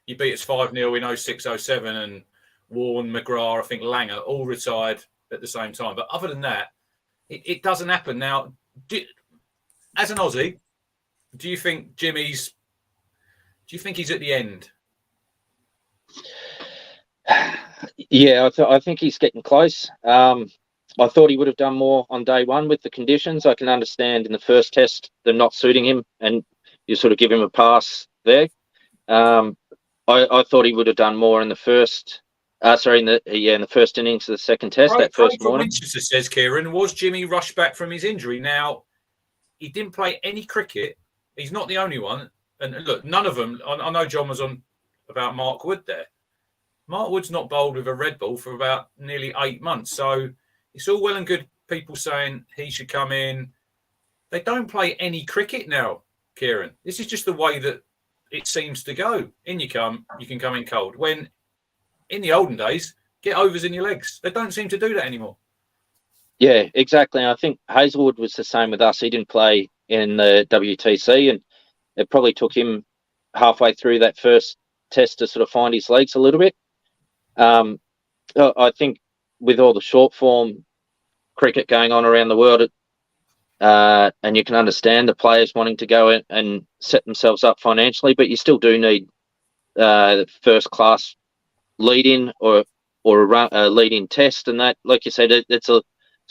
you beat us 5-0 in 06, 07, and Warren, McGrath, I think Langer, all retired at the same time. But other than that, it doesn't happen. Now, as an Aussie, do you think he's at the end? Yeah, I think he's getting close. I thought he would have done more on day one with the conditions. I can understand in the first test them not suiting him, and you sort of give him a pass there. I thought he would have done more in the first. In the first innings of the second test, that first morning. Winchester says, Kieran, was Jimmy rushed back from his injury? Now, he didn't play any cricket. He's not the only one. And look, none of them. I know John was on about Mark Wood there. Mark Wood's not bowled with a red ball for about nearly 8 months. So it's all well and good people saying he should come in. They don't play any cricket now, Kieran. This is just the way that it seems to go. In you come, you can come in cold. When in the olden days, get overs in your legs. They don't seem to do that anymore. Yeah, exactly. I think Hazelwood was the same with us. He didn't play in the WTC, and it probably took him halfway through that first test to sort of find his legs a little bit. I think with all the short form cricket going on around the world, and you can understand the players wanting to go in and set themselves up financially, but you still do need first class lead in or a lead in test, and that, like you said, it's a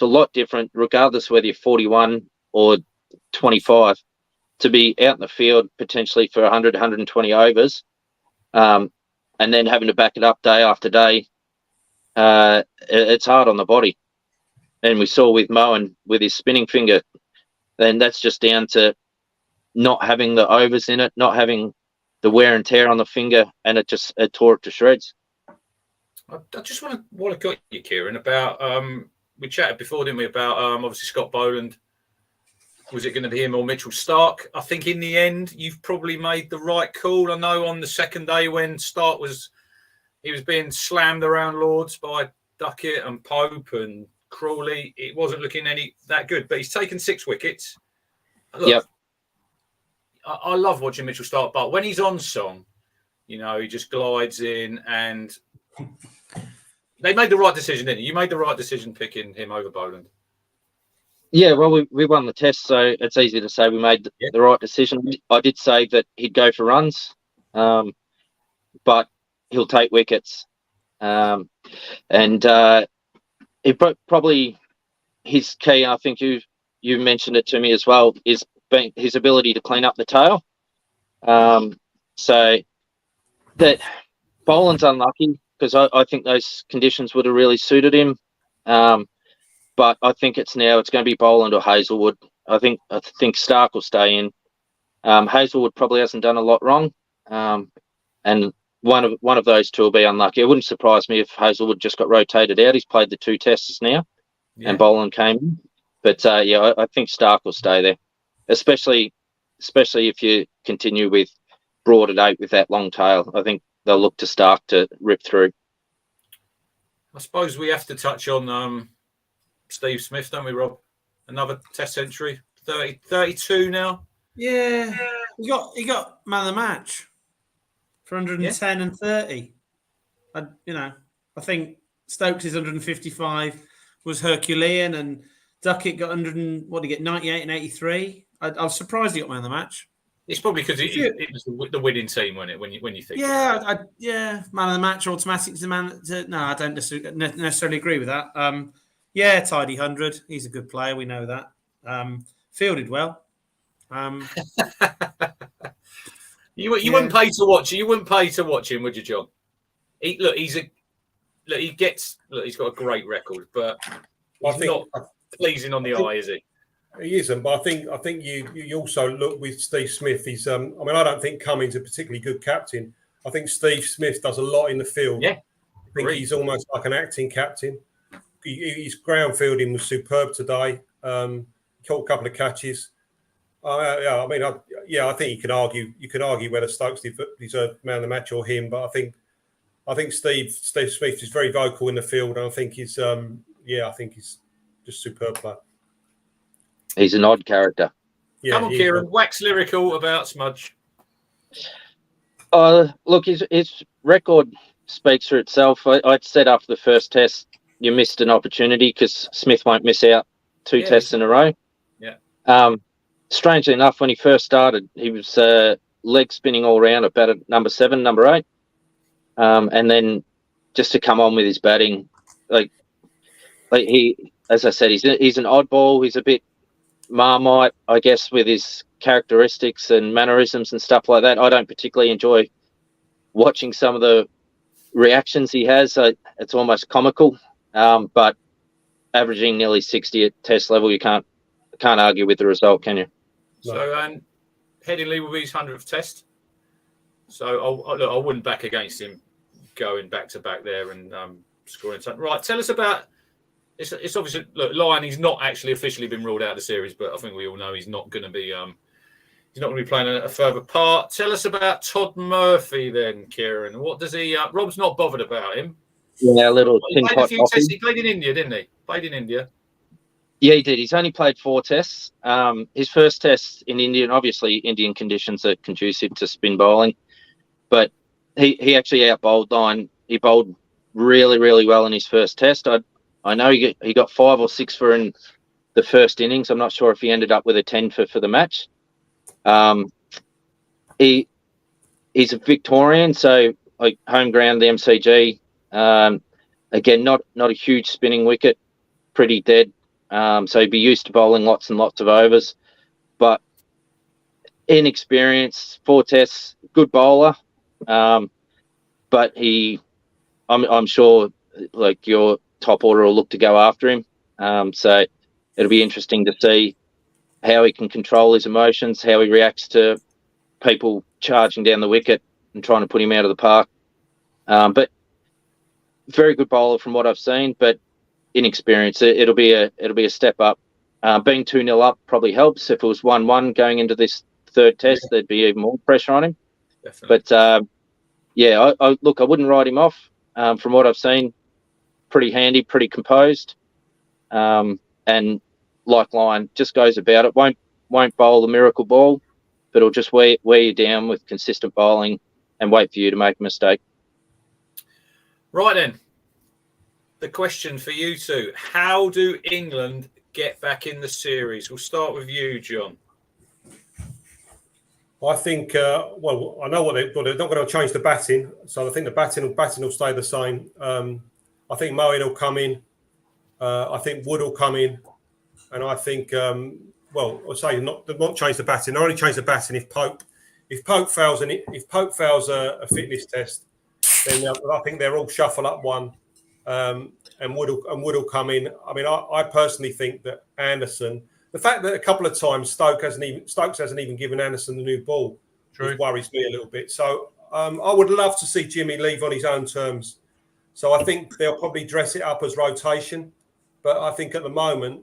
lot different, regardless whether you're 41 or 25, to be out in the field potentially for 100, 120 overs, and then having to back it up day after day. It's hard on the body. And we saw with Moen with his spinning finger, then that's just down to not having the overs in it, not having the wear and tear on the finger, and it tore it to shreds. I just want to got you, Kieran, about we chatted before, didn't we, about obviously Scott Boland. Was it going to be him or Mitchell Stark? I think in the end, you've probably made the right call. I know on the second day when Stark was being slammed around Lords by Duckett and Pope and Crawley, it wasn't looking that good. But he's taken 6 wickets. Look, yep. I love watching Mitchell Stark, but when he's on song, he just glides in, and they made the right decision, didn't you? You made the right decision picking him over Boland. Yeah, well, we won the test, so it's easy to say we made the right decision. I did say that he'd go for runs, but he'll take wickets. And it probably his key, I think you mentioned it to me as well, is his ability to clean up the tail. So that Boland's unlucky, because I think those conditions would have really suited him. But I think it's going to be Boland or Hazelwood. I think Stark will stay in. Hazelwood probably hasn't done a lot wrong, and one of those two will be unlucky. It wouldn't surprise me if Hazelwood just got rotated out. He's played the 2 tests now, and Boland came in. But I think Stark will stay there, especially if you continue with Broad at 8 with that long tail. I think they'll look to Stark to rip through. I suppose we have to touch on Steve Smith, don't we, Rob? Another test century, 32 now. Yeah, he got man of the match for 110 and 30. I think Stokes' 155 was Herculean, and Duckett got 98 and 83. I was surprised he got man of the match. It's probably because it was the winning team, wasn't it? When you think, man of the match automatic is the man. No, I don't necessarily agree with that. Tidy 100. He's a good player. We know that. Fielded well. You wouldn't pay to watch. You wouldn't pay to watch him, would you, John? He's got a great record, but he's not pleasing on the eye, is he? He isn't, but I think you also look with Steve Smith. He's I don't think Cummins is a particularly good captain. I think Steve Smith does a lot in the field. Yeah, I think he's almost like an acting captain. His ground fielding was superb today. Caught a couple of catches. I think you could argue whether Stokes deserved man of the match or him, but I think Steve Smith is very vocal in the field, and I think he's just superb player. He's an odd character. Yeah, come on, Kieran, wax lyrical about Smudge. Look, his record speaks for itself. I'd said after the first test, you missed an opportunity because Smith won't miss out 2 tests in a row. Yeah. Strangely enough, when he first started, he was leg spinning all around at bat at number 7, number 8. And then just to come on with his batting, like he, as I said, he's an oddball. He's a bit Marmite, I guess, with his characteristics and mannerisms and stuff like that. I don't particularly enjoy watching some of the reactions he has. It's almost comical. But averaging nearly 60 at test level, you can't argue with the result, can you? So, Headingley will be his 100th test. So, I wouldn't back against him going back to back there and scoring something. Right, tell us about. It's obviously Lyon. He's not actually officially been ruled out of the series, but I think we all know he's not going to be. He's not going to be playing a further part. Tell us about Todd Murphy, then, Kieran. What does he? Rob's not bothered about him. Yeah, a little tin pot. He played in India, didn't he? Played in India. Yeah, he did. He's only played 4 tests. His first test in India, and obviously Indian conditions are conducive to spin bowling, but he actually outbowled Line. He bowled really, really well in his first test. I know he got 5 or 6 for in the first innings. I'm not sure if he ended up with a 10 for the match. He's a Victorian, so like home ground, the MCG. Again, not a huge spinning wicket, pretty dead. So he'd be used to bowling lots and lots of overs, but inexperienced, 4 tests, good bowler. But I'm sure like your top order will look to go after him. So it'll be interesting to see how he can control his emotions, how he reacts to people charging down the wicket and trying to put him out of the park. But very good bowler from what I've seen, but inexperienced. It'll be a step up. Being 2-0 up probably helps. If it was 1-1 going into this third test, there'd be even more pressure on him. Definitely. But I wouldn't write him off. From what I've seen, pretty handy, pretty composed, and like Lyon, just goes about it. Won't bowl the miracle ball, but it'll just wear you down with consistent bowling and wait for you to make a mistake. Right then, the question for you two: how do England get back in the series? We'll start with you, John. I think, well, I know what they've got. They're not going to change the batting, so I think the batting will stay the same. I think Moeen will come in. I think Wood will come in, and I think, well, I'll say they won't change the batting. They'll only change the batting if Pope fails a fitness test, then I think they'll all shuffle up one, and Wood will come in. I mean, I personally think that Anderson. The fact that a couple of times Stokes hasn't even given Anderson the new ball worries me a little bit. So I would love to see Jimmy leave on his own terms. So I think they'll probably dress it up as rotation. But I think at the moment,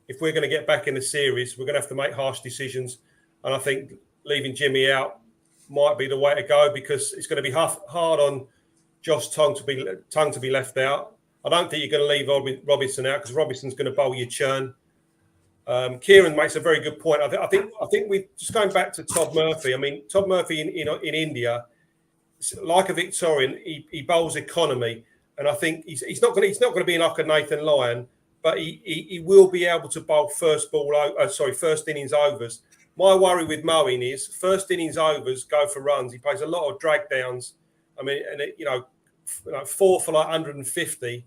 if we're going to get back in the series, we're going to have to make harsh decisions. And I think leaving Jimmy out might be the way to go, because it's going to be hard on Josh Tongue to be left out. I don't think you're going to leave Robinson out, because Robinson's going to bowl your churn. Kieran makes a very good point. I think we just going back to Todd Murphy. I mean, Todd Murphy in India, like a Victorian, he bowls economy, and I think he's not going to be like a Nathan Lyon, but he will be able to bowl first innings overs. My worry with Moeen is first innings overs go for runs. He plays a lot of drag downs. I mean, and 4 for like 150.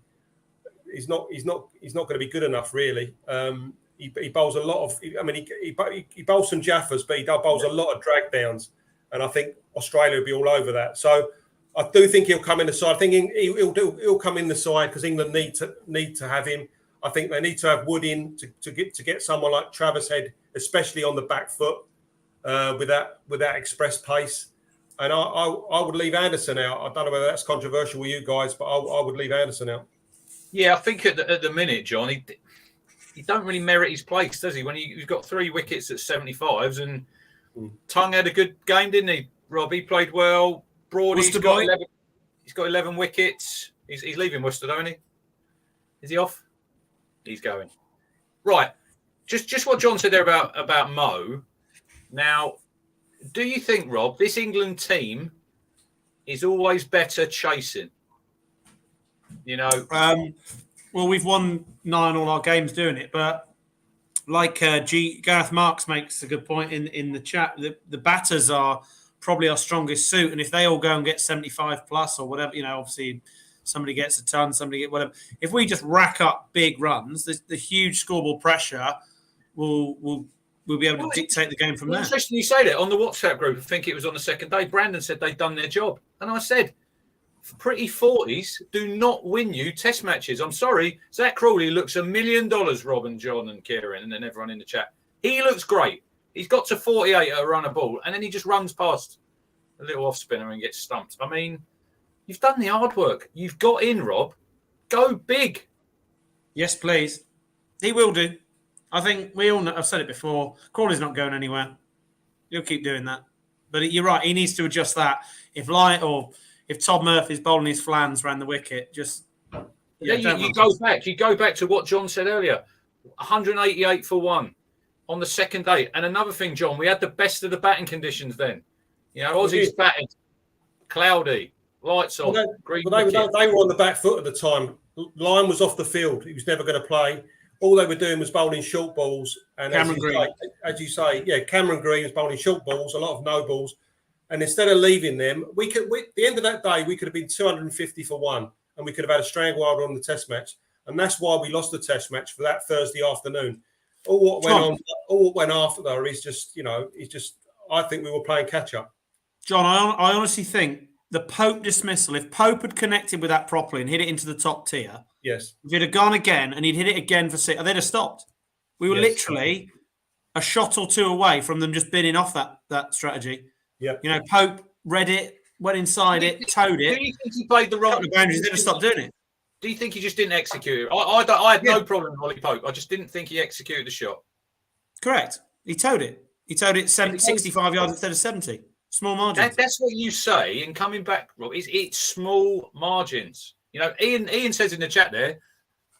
He's not going to be good enough, really. He bowls a lot of. I mean, he bowls some jaffers, but he bowls a lot of drag downs, and I think Australia will be all over that. So I do think he'll come in the side. I think he'll come in the side because England need to have him. I think they need to have Wood in to get someone like Travis Head, especially on the back foot, with that express pace. And I would leave Anderson out. I don't know whether that's controversial with you guys, but I would leave Anderson out. Yeah, I think at the minute, John, he don't really merit his place, does he? When he's got 3 wickets at 75s, and Tongue had a good game, didn't he? Robbie played well. Broadie's got 11 wickets. He's leaving Worcester, don't he? Is he off? He's going. Right. Just what John said there about Mo. Now, do you think, Rob, this England team is always better chasing? You know, well, we've won 9 all our games doing it, but like Gareth Marks makes a good point in the chat, the batters are probably our strongest suit, and if they all go and get 75 plus or whatever, you know, obviously somebody gets a ton, somebody get whatever. If we just rack up big runs, the huge scoreboard pressure will be able to dictate the game from there. Interesting you say that. On the WhatsApp group, I think it was on the second day, Brandon said they'd done their job, and I said, pretty 40s do not win you test matches. I'm sorry. Zach Crawley looks $1 million, Rob and John and Kieran and then everyone in the chat. He looks great. He's got to 48 at a run a ball, and then he just runs past a little off spinner and gets stumped. I mean, you've done the hard work. You've got in, Rob. Go big. Yes, please. He will do. I think we all know, I've said it before, Crawley's not going anywhere. He'll keep doing that. But you're right, he needs to adjust that. If Todd Murphy's bowling his flans around the wicket, just you go back to what John said earlier. 188 for 1 on the second day. And another thing, John, we had the best of the batting conditions then. You know, Aussies batted cloudy, lights on. They were on the back foot at the time. Lyon was off the field. He was never going to play. All they were doing was bowling short balls. And Cameron Green. As you say, Cameron Green was bowling short balls, a lot of no balls. And instead of leaving them, at the end of that day, we could have been 250 for 1, and we could have had a stranglehold on the Test match. And that's why we lost the Test match for that Thursday afternoon. All what went after though is just, I think we were playing catch up. John, I honestly think the Pope dismissal, if Pope had connected with that properly and hit it into the top tier, yes, if he'd have gone again and he'd hit it again for 6, they'd have stopped. We were literally a shot or two away from them just binning off that strategy. Yeah, Pope read it, went inside it, towed it. Do you think he played the wrong? Boundaries, they'd have stopped doing it. Do you think he just didn't execute it? I had no problem with Ollie Pope. I just didn't think he executed the shot. Correct. He towed it. He towed it 65 yards instead of 70. Small margins. That's what you say. And coming back, Rob, it's small margins. Ian says in the chat there,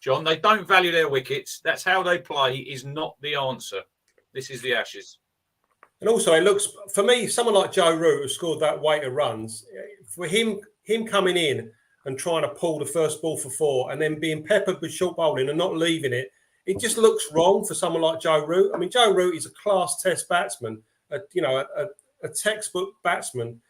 John, they don't value their wickets. That's how they play. Is not the answer. This is the Ashes. And also, it looks, for me, someone like Joe Root, who scored that weight of runs, for him coming in and trying to pull the first ball for 4 and then being peppered with short bowling and not leaving it, it just looks wrong for someone like Joe Root. I mean, Joe Root is a class Test batsman, a textbook batsman.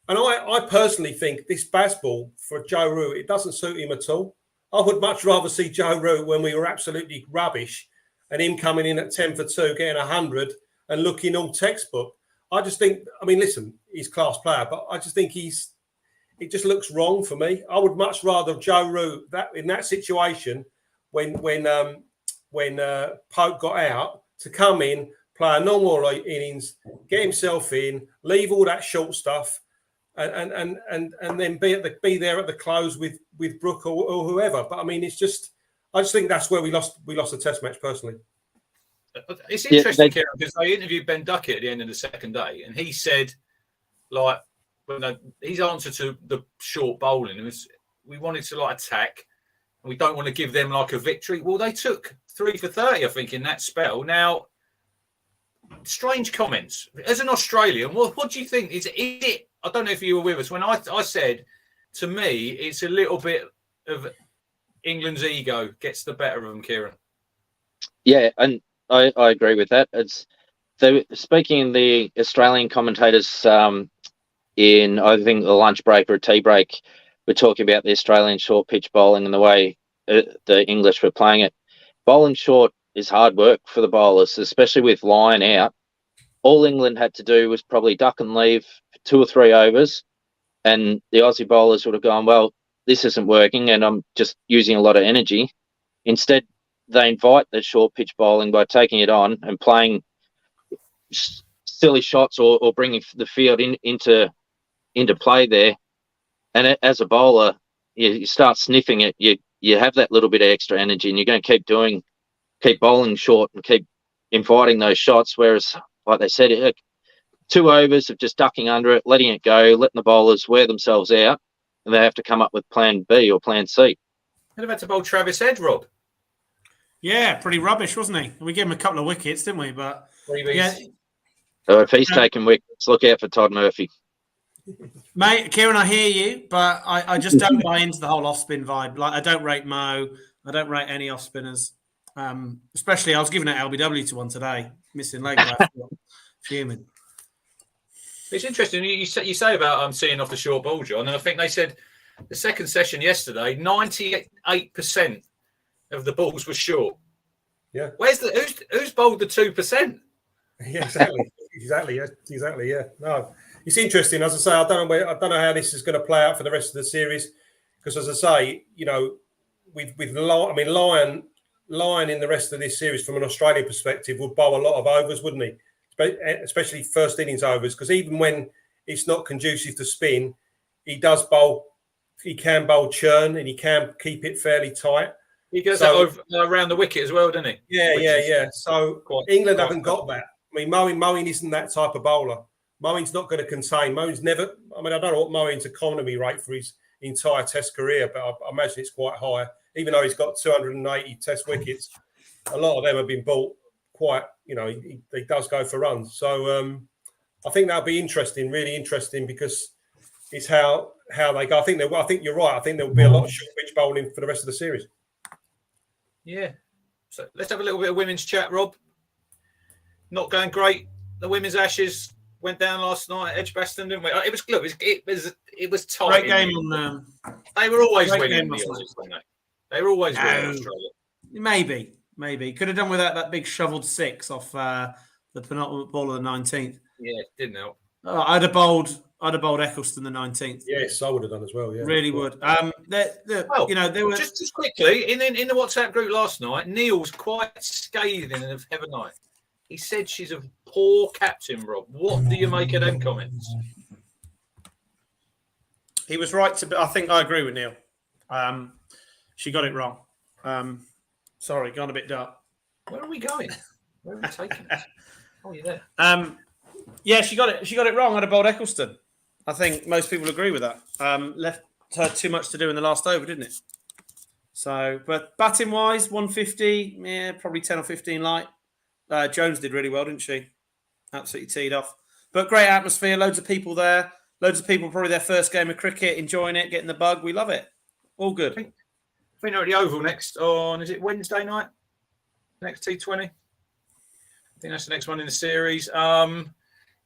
And I personally think this ball for Joe Root, it doesn't suit him at all. I would much rather see Joe Root when we were absolutely rubbish and him coming in at 10 for 2, getting 100 and looking all textbook. I just think, listen, he's a class player, but I just think it just looks wrong for me. I would much rather Joe Root in that situation when Pope got out to come in, play a normal innings, get himself in, leave all that short stuff, and then be there at the close with Brook or whoever. But I just think that's where we lost the Test match personally. It's interesting, Kieran, because they interviewed Ben Duckett at the end of the second day, and he said, his answer to the short bowling was, we wanted to attack, and we don't want to give them a victory. Well, they took 3 for 30, I think, in that spell. Now, strange comments. As an Australian, what do you think? Is it? I don't know if you were with us when I said, to me, it's a little bit of England's ego gets the better of them, Kieran. Yeah, and I agree with that. Speaking the Australian commentators in, I think, the lunch break or a tea break, we're talking about the Australian short pitch bowling and the way the English were playing it. Bowling short is hard work for the bowlers, especially with Lyon out. All England had to do was probably duck and leave for 2 or 3 overs, and the Aussie bowlers would have gone, well, this isn't working and I'm just using a lot of energy. Instead, they invite the short pitch bowling by taking it on and playing silly shots or bringing the field into play there. And as a bowler, you start sniffing it. You have that little bit of extra energy, and you're going to keep bowling short and keep inviting those shots. Whereas, like they said, 2 overs of just ducking under it, letting it go, letting the bowlers wear themselves out, and they have to come up with plan B or plan C. What about to bowl Travis Head, Rob? Yeah, pretty rubbish, wasn't he? We gave him a couple of wickets, didn't we? But So if he's taking wickets, look out for Todd Murphy. Mate, Kieran, I hear you, but I just don't buy into the whole off-spin vibe. I don't rate Mo. I don't rate any off-spinners. Especially, I was giving an LBW to one today, missing leg. Fuming. It's interesting. You say about seeing off the short ball, John, and I think they said the second session yesterday, 98% of the balls were short. Yeah. Who's bowled the 2%? Yeah, exactly. Yeah. No, it's interesting. As I say, I don't know how this is going to play out for the rest of the series, because, as I say, with Lyon in the rest of this series, from an Australian perspective, would bowl a lot of overs, wouldn't he? Especially first innings overs, because even when it's not conducive to spin, he does bowl. He can bowl churn, and he can keep it fairly tight. He goes around the wicket as well, doesn't he? Yeah. So England haven't got that. I mean, Moeen isn't that type of bowler. Moeen's not going to contain. Moeen's never. I don't know what Moeen's economy rate for his entire Test career, but I imagine it's quite high. Even though he's got 280 Test wickets, a lot of them have been bought quite. He does go for runs. So I think that'll be interesting, really interesting, because it's how they go. I think you're right. I think there will be a lot of short pitch bowling for the rest of the series. Yeah. So let's have a little bit of women's chat, Rob. Not going great. The women's Ashes went down last night at Edgbaston, didn't we? It was tight. Great game on. They were always great winning game the last Aussies, weren't they? They were always winning Australia. Maybe could have done without that big shoveled six off the penultimate ball of the 19th. Yeah, didn't help. I'd have bowled Eccleston the 19th. Yes, I would have done as well. Yeah, really would. They were just quickly in the WhatsApp group last night. Neil's quite scathing of Heather Knight. He said she's a poor captain, Rob. What do you make of them comments? He was right I think I agree with Neil. She got it wrong. Sorry, gone a bit dark. Where are we going? Where are we taking us? Oh, you're there. Yeah, she got it wrong. I'd have bowled Eccleston. I think most people agree with that. Left her too much to do in the last over, didn't it? So, but batting wise, 150, yeah, probably 10 or 15 light. Jones did really well, didn't she? Absolutely teed off. But great atmosphere, loads of people there. Loads of people, probably their first game of cricket, enjoying it, getting the bug. We love it. All good. I think they're at the Oval next on, is it Wednesday night? Next T20? I think that's the next one in the series.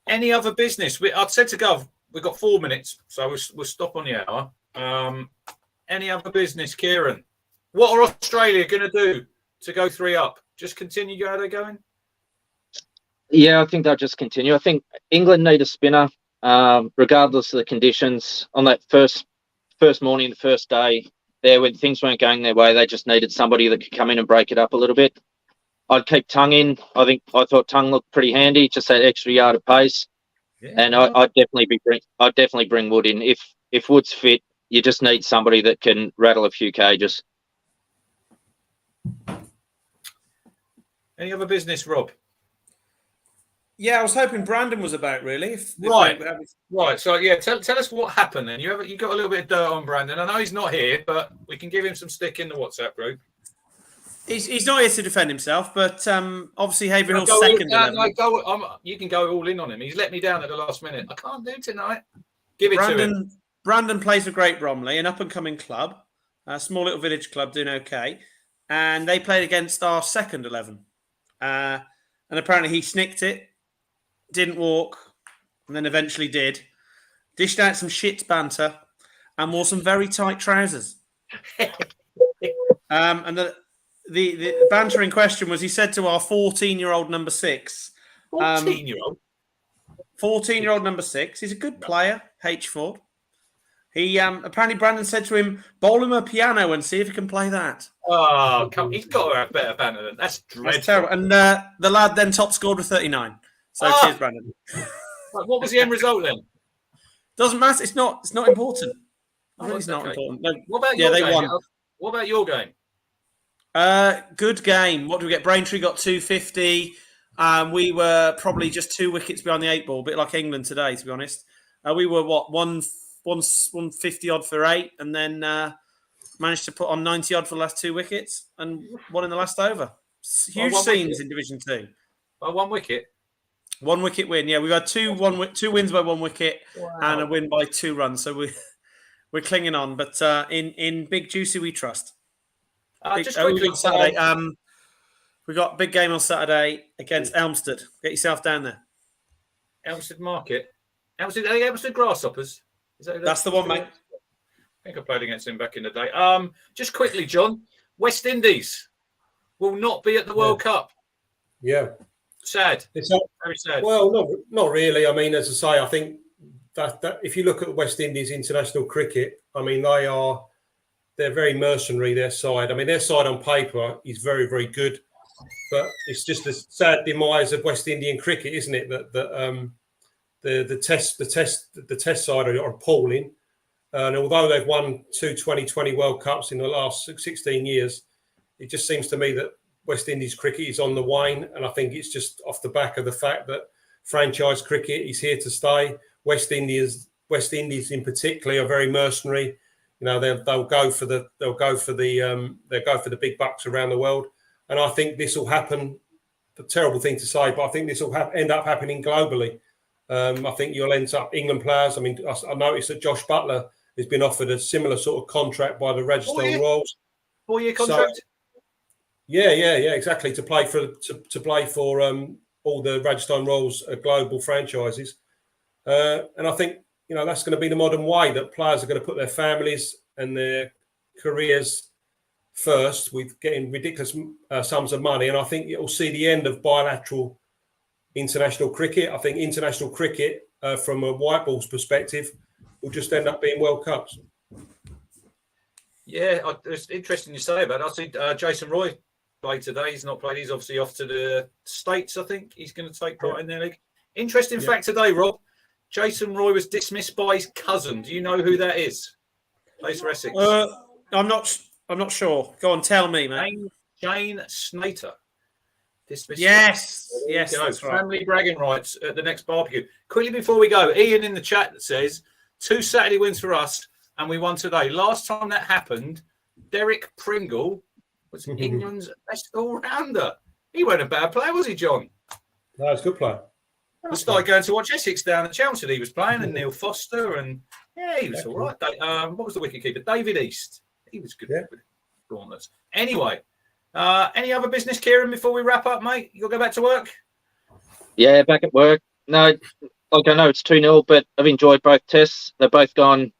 Any other business? I'd said to Gov, we've got 4 minutes, so we'll stop on the hour. Any other business, Kieran? What are Australia going to do to go 3 up? Just continue how they're going? Yeah, I think they'll just continue. I think England need a spinner, regardless of the conditions. On that first morning, the first day, there when things weren't going their way, they just needed somebody that could come in and break it up a little bit. I'd keep Tongue in. I thought Tongue looked pretty handy, just that extra yard of pace. Yeah. And I'd definitely bring Wood in. If Wood's fit, you just need somebody that can rattle a few cages. Any other business, Rob? Yeah, I was hoping Brandon was about, really. Right. So, yeah, tell us what happened then. You got a little bit of dirt on Brandon. I know he's not here, but we can give him some stick in the WhatsApp group. He's not here to defend himself, but obviously Haverhill's second. You can go all in on him. He's let me down at the last minute. I can't do tonight. Give it to him. Brandon plays for Great Bromley, an up-and-coming club, a small little village club doing okay, and they played against our second 11. And apparently he snicked it, didn't walk, and then eventually did. Dished out some shit banter and wore some very tight trousers. And the banter in question was he said to our 14-year-old number 6. 14-year-old? 14-year-old number 6. He's a good player, H. Ford. He apparently Brandon said to him, bowl him a piano and see if he can play that. Oh, he's got to have better banter than that. That's dreadful. That's terrible. And the lad then top scored with 39. So cheers, Brandon. What was the end result then? Doesn't matter. It's not important. It's not important. No. What about your game? Won. What about your game? Good game. What do we get? Braintree got 250. We were probably just 2 wickets behind the 8 ball, a bit like England today, to be honest. We were 150 odd for 8, and then managed to put on 90 odd for the last 2 wickets, and won in the last over. Huge scenes in Division 2. By 1 wicket. 1 wicket win. Yeah, we've had two wins by 1 wicket, and a win by 2 runs. So we're clinging on, but in Big Juicy we trust. Just quickly, Saturday. We got a big game on Saturday against Elmstead. Get yourself down there. Elmstead Market. Are they Elmstead Grasshoppers? That's the one, mate. I think I played against him back in the day. Just quickly, John. West Indies will not be at the World Cup. Yeah. Sad. Very sad. Well, not really. I mean, as I say, I think that if you look at West Indies international cricket, I mean, they're very mercenary, their side. I mean, their side on paper is very, very good. But it's just a sad demise of West Indian cricket, isn't it? That the test side are appalling. And although they've won 2 2020 World Cups in the last 16 years, it just seems to me that West Indies cricket is on the wane. And I think it's just off the back of the fact that franchise cricket is here to stay. West Indies in particular are very mercenary. You know, they'll go for the big bucks around the world. and I think this will happen. A terrible thing to say, but I think this will end up happening globally. I think you'll end up England players. I mean, I noticed that Josh Butler has been offered a similar sort of contract by the Redstone Royals. 4-year contract. So, yeah, exactly. To play for all the Redstone Royals global franchises, and I think that's going to be the modern way, that players are going to put their families and their careers first with getting ridiculous sums of money, and I think it will see the end of bilateral international cricket. I think international cricket, from a white ball's perspective, will just end up being World Cups. Yeah, it's interesting you say about it. I see Jason Roy played today. He's not played. He's obviously off to the States, I think. He's going to take part in their league. Interesting fact today, Rob. Jason Roy was dismissed by his cousin. Do you know who that is? Plays for Essex. I'm not sure. Go on, tell me, mate. Jane Snater. Dismissed. Yes, that's right. Family bragging rights at the next barbecue. Quickly before we go, Ian in the chat says 2 Saturday wins for us, and we won today. Last time that happened, Derek Pringle was England's best all-rounder. He wasn't a bad player, was he, John? No, it's a good player. I started going to watch Essex down at Chelmsford. He was playing, and Neil Foster, and he was all right. What was the wicketkeeper? David East. He was good. Yeah. Gauntlets. Anyway, any other business, Kieran, before we wrap up, mate? You'll go back to work? Yeah, back at work. No, like I know it's 2-0, but I've enjoyed both tests. They've both gone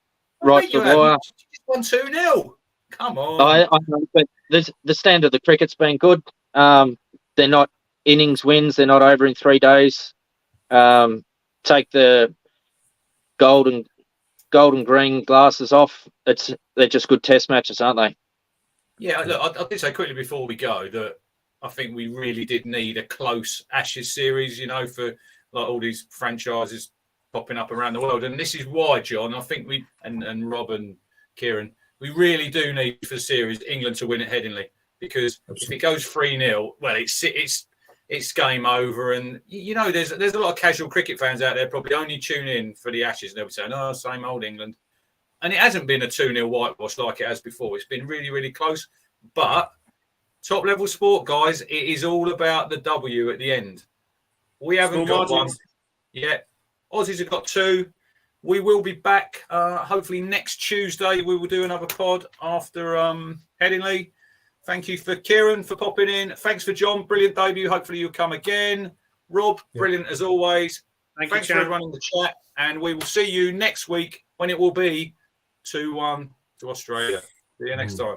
right to the wire. Just won 2-0. Come on. I know, but the standard of the cricket's been good. They're not innings wins. They're not over in 3 days. Take the gold and green glasses off. They're just good test matches, aren't they? Yeah, look, I did say quickly before we go that I think we really did need a close Ashes series, for like all these franchises popping up around the world. And this is why, John, I think we and Rob and Kieran, we really do need for the series England to win at Headingley, because if it goes 3-0, well, it's game over. And there's a lot of casual cricket fans out there probably only tune in for the Ashes, and they'll be saying, "Oh, same old England." And it hasn't been a 2-0 whitewash like it has before. It's been really, really close. But top level sport, guys, it is all about the W at the end. We haven't got one yet. Aussies have got 2. We will be back hopefully next Tuesday. We will do another pod after Headingley. Thank you for Kieran for popping in. Thanks for John. Brilliant debut. Hopefully you'll come again. Rob, brilliant as always. Thanks for everyone in the chat. And we will see you next week when it will be 2-1 to Australia. See you next time.